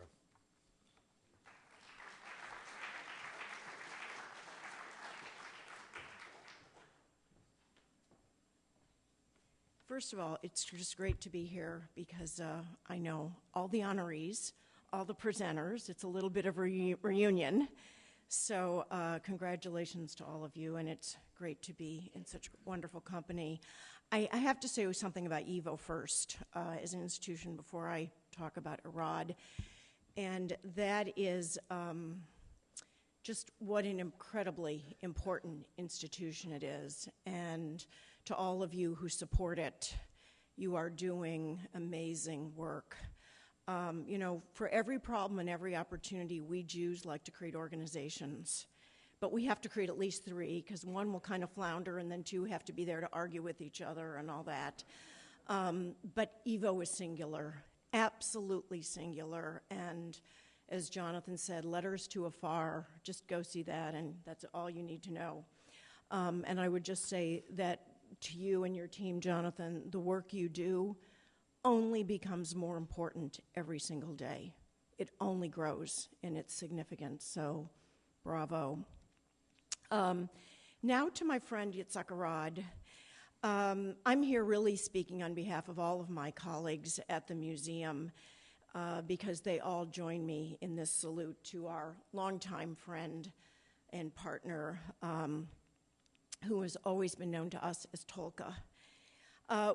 First of all, it's just great to be here because I know all the honorees, all the presenters. It's a little bit of a reunion. So congratulations to all of you, and it's great to be in such wonderful company. I have to say something about YIVO first as an institution before I talk about Arad. And that is just what an incredibly important institution it is. And to all of you who support it, you are doing amazing work. You know, for every problem and every opportunity, we Jews like to create organizations. But we have to create at least 3, because 1 will kind of flounder, and then 2 have to be there to argue with each other and all that. But YIVO is singular, absolutely singular. And as Jonathan said, letters to afar, just go see that, and that's all you need to know. And I would just say that to you and your team, Jonathan, the work you do only becomes more important every single day. It only grows in its significance, so bravo. Now to my friend Yitzhak Arad. I'm here really speaking on behalf of all of my colleagues at the museum because they all join me in this salute to our longtime friend and partner who has always been known to us as Tolka.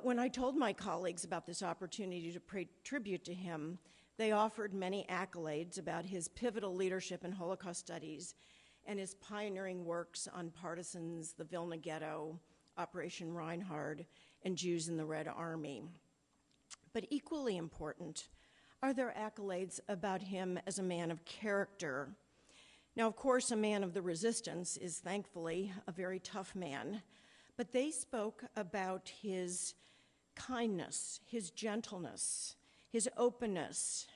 When I told my colleagues about this opportunity to pay tribute to him, they offered many accolades about his pivotal leadership in Holocaust studies and his pioneering works on partisans, the Vilna Ghetto, Operation Reinhard, and Jews in the Red Army. But equally important are their accolades about him as a man of character. Now, of course, a man of the resistance is thankfully a very tough man, but they spoke about his kindness, his gentleness, his openness,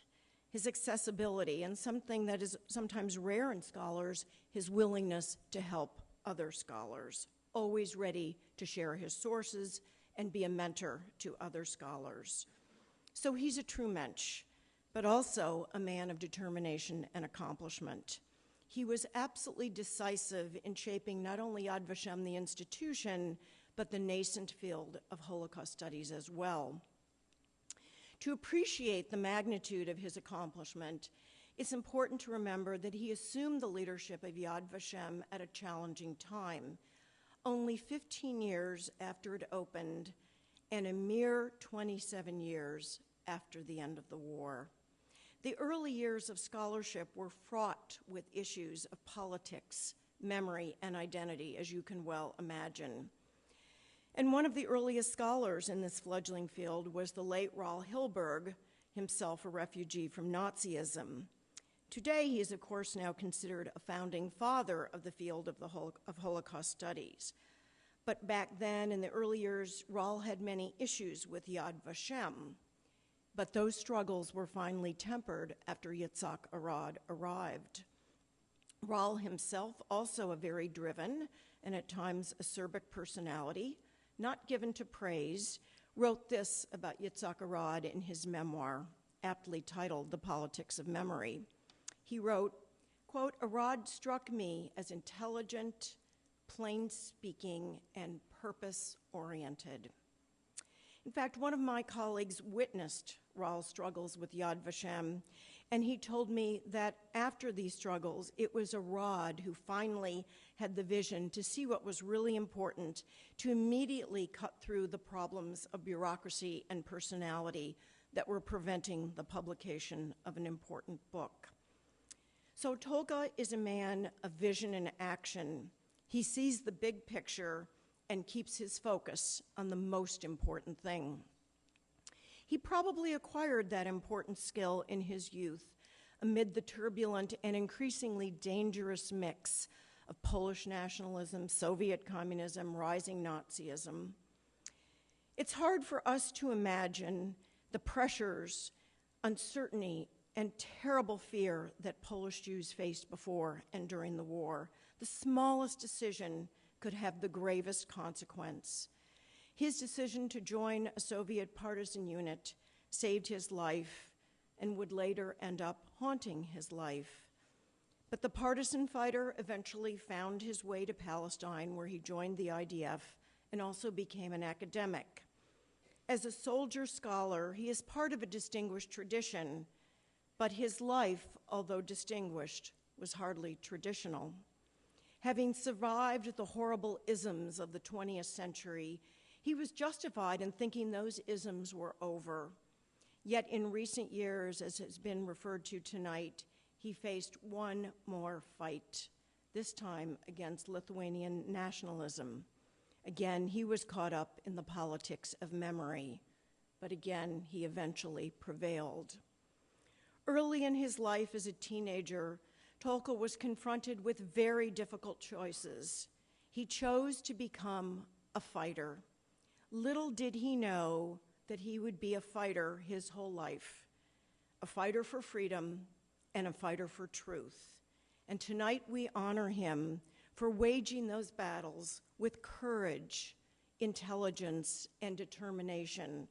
his accessibility, and something that is sometimes rare in scholars, his willingness to help other scholars, always ready to share his sources and be a mentor to other scholars. So he's a true mensch, but also a man of determination and accomplishment. He was absolutely decisive in shaping not only Yad Vashem, the institution, but the nascent field of Holocaust studies as well. To appreciate the magnitude of his accomplishment, it's important to remember that he assumed the leadership of Yad Vashem at a challenging time, only 15 years after it opened and a mere 27 years after the end of the war. The early years of scholarship were fraught with issues of politics, memory, and identity, as you can well imagine. And one of the earliest scholars in this fledgling field was the late Raoul Hilberg, himself a refugee from Nazism. Today, he is, of course, now considered a founding father of the field of Holocaust studies. But back then, in the early years, Raoul had many issues with Yad Vashem. But those struggles were finally tempered after Yitzhak Arad arrived. Raoul himself, also a very driven and at times acerbic personality, not given to praise, wrote this about Yitzhak Arad in his memoir, aptly titled The Politics of Memory. He wrote, quote, "Arad struck me as intelligent, plain-speaking, and purpose-oriented." In fact, one of my colleagues witnessed Raoul's struggles with Yad Vashem, and he told me that after these struggles, it was Arad who finally had the vision to see what was really important, to immediately cut through the problems of bureaucracy and personality that were preventing the publication of an important book. So Tolga is a man of vision and action. He sees the big picture and keeps his focus on the most important thing. He probably acquired that important skill in his youth amid the turbulent and increasingly dangerous mix of Polish nationalism, Soviet communism, rising Nazism. It's hard for us to imagine the pressures, uncertainty, and terrible fear that Polish Jews faced before and during the war. The smallest decision could have the gravest consequence. His decision to join a Soviet partisan unit saved his life and would later end up haunting his life. But the partisan fighter eventually found his way to Palestine, where he joined the IDF and also became an academic. As a soldier scholar, he is part of a distinguished tradition, but his life, although distinguished, was hardly traditional. Having survived the horrible isms of the 20th century, he was justified in thinking those isms were over. Yet in recent years, as has been referred to tonight, he faced one more fight, this time against Lithuanian nationalism. Again, he was caught up in the politics of memory, but again, he eventually prevailed. Early in his life as a teenager, Tolka was confronted with very difficult choices. He chose to become a fighter. Little did he know that he would be a fighter his whole life, a fighter for freedom and a fighter for truth. And tonight we honor him for waging those battles with courage, intelligence, and determination,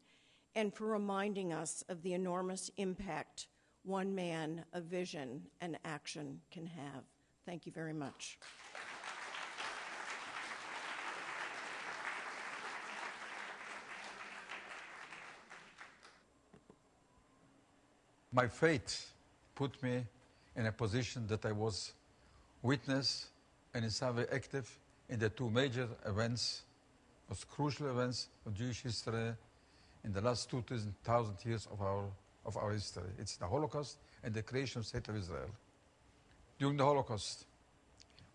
and for reminding us of the enormous impact one man, a vision, and action can have. Thank you very much. My fate put me in a position that I was witness and in some way active in the two major events, most crucial events of Jewish history in the last 2,000 years of our history. It's the Holocaust and the creation of the State of Israel. During the Holocaust,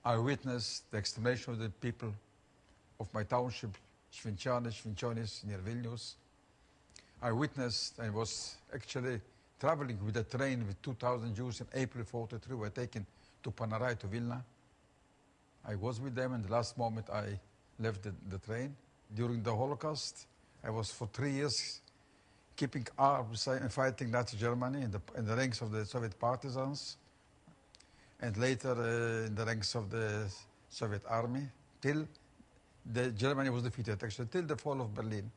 I witnessed the extermination of the people of my township, Švenčionys, near Vilnius. I witnessed and was actually traveling with a train with 2,000 Jews in April 43 were taken to Panarai, to Vilna. I was with them, and the last moment I left the train. During the Holocaust, I was for 3 years keeping arms and fighting Nazi Germany in the ranks of the Soviet partisans, and later in the ranks of the Soviet army, till Germany was defeated, actually, till the fall of Berlin.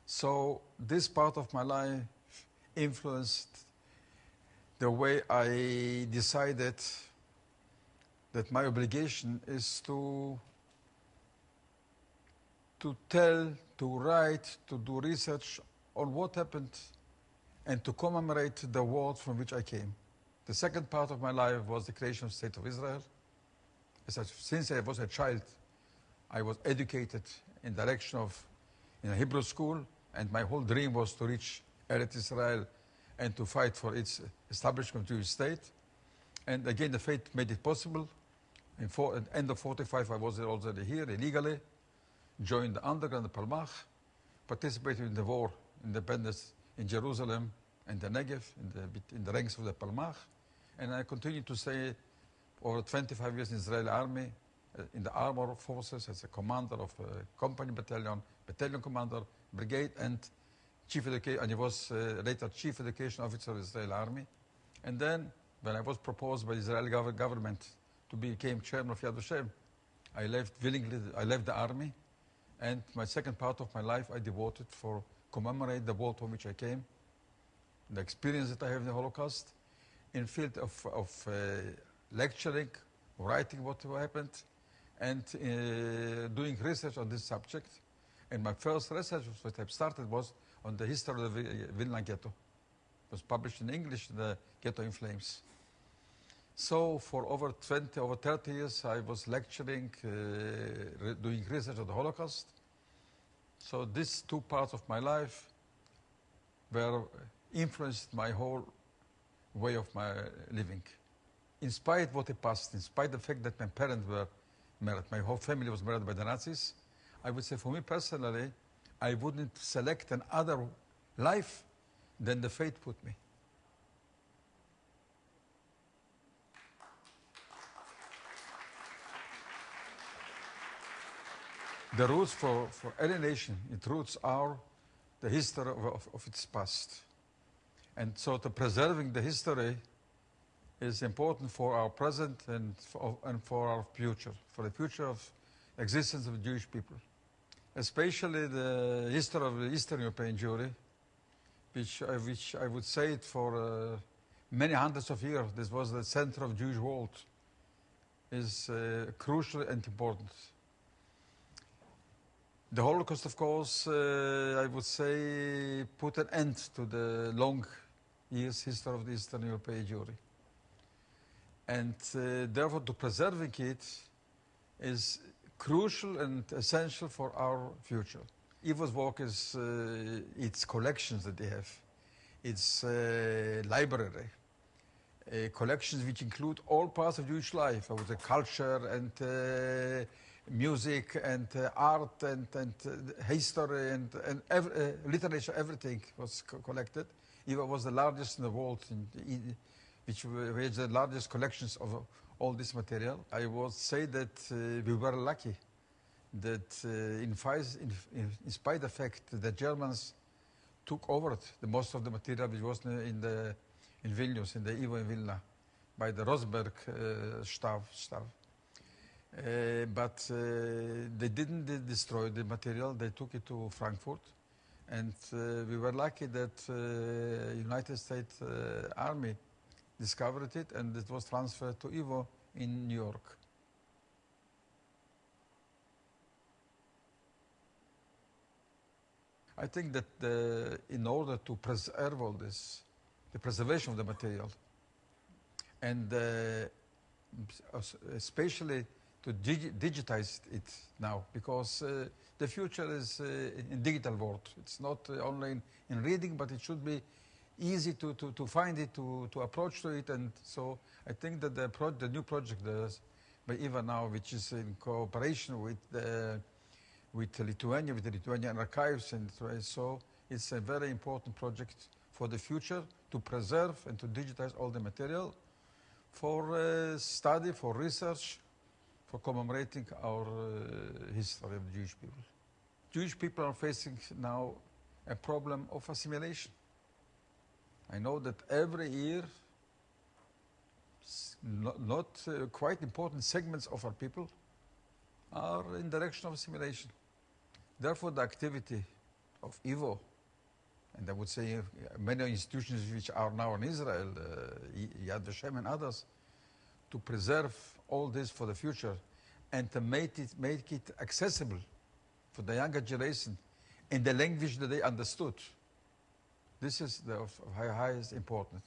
So this part of my life influenced the way I decided that my obligation is to tell, to write, to do research on what happened and to commemorate the world from which I came. The second part of my life was the creation of the State of Israel. Since I was a child, I was educated in the direction of in a Hebrew school, and my whole dream was to reach Eretz Israel and to fight for its establishment of Jewish state. And again, the fate made it possible. At the end of 45, I was already here illegally, joined the underground, the Palmach, participated in the war, independence in Jerusalem and the Negev, in the ranks of the Palmach. And I continued to stay over 25 years in the Israeli army, in the armor forces as a commander of a company battalion, battalion commander, brigade, and chief education, and he was later chief education officer of the Israeli army. And then, when I was proposed by the Israeli government to become chairman of Yad Vashem, I left willingly, I left the army, and my second part of my life I devoted for commemorate the world from which I came, the experience that I have in the Holocaust, in field of lecturing, writing what happened, and doing research on this subject. And my first research that I started was on the history of the Vilna ghetto. It was published in English, The Ghetto in Flames. So for over 30 years, I was lecturing, doing research on the Holocaust. So these two parts of my life were influenced my whole way of my living. In spite of what I passed, in spite of the fact that my parents were married, my whole family was married by the Nazis, I would say for me personally, I wouldn't select another life than the fate put me. the roots for any nation, its roots are the history of its past. And so to preserving the history is important for our present and for our future, for the future of existence of Jewish people. Especially the history of the Eastern European Jewry, which I would say it for many hundreds of years, this was the center of Jewish world, is crucial and important. The Holocaust, of course, I would say, put an end to the long years history of the Eastern European Jewry. And therefore, to preserving it is crucial and essential for our future. YIVO's work is its collections that they have, its library, collections which include all parts of Jewish life, the culture and music and art and history and literature, everything was collected. YIVO was the largest in the world, which had the largest collections of all this material. I would say that we were lucky that in spite of the fact that the Germans took over the most of the material which was in Vilnius, in the YIVO in Vilna, by the Rosenberg staff. But they didn't destroy the material, they took it to Frankfurt. And we were lucky that United States Army discovered it, and it was transferred to YIVO in New York. I think that in order to preserve all this, the preservation of the material, and especially to digitize it now, because the future is in digital world. It's not only in reading, but it should be easy to find it, to approach to it. And so I think that the new project by YIVO now, which is in cooperation with Lithuania, with the Lithuanian archives, and so it's a very important project for the future to preserve and to digitize all the material for study, for research, for commemorating our history of the Jewish people. Jewish people are facing now a problem of assimilation. I know that every year, not quite important segments of our people are in direction of assimilation. Therefore, the activity of YIVO, and I would say many institutions which are now in Israel, Yad Vashem and others, to preserve all this for the future and to make it accessible for the younger generation in the language that they understood. This is of highest importance.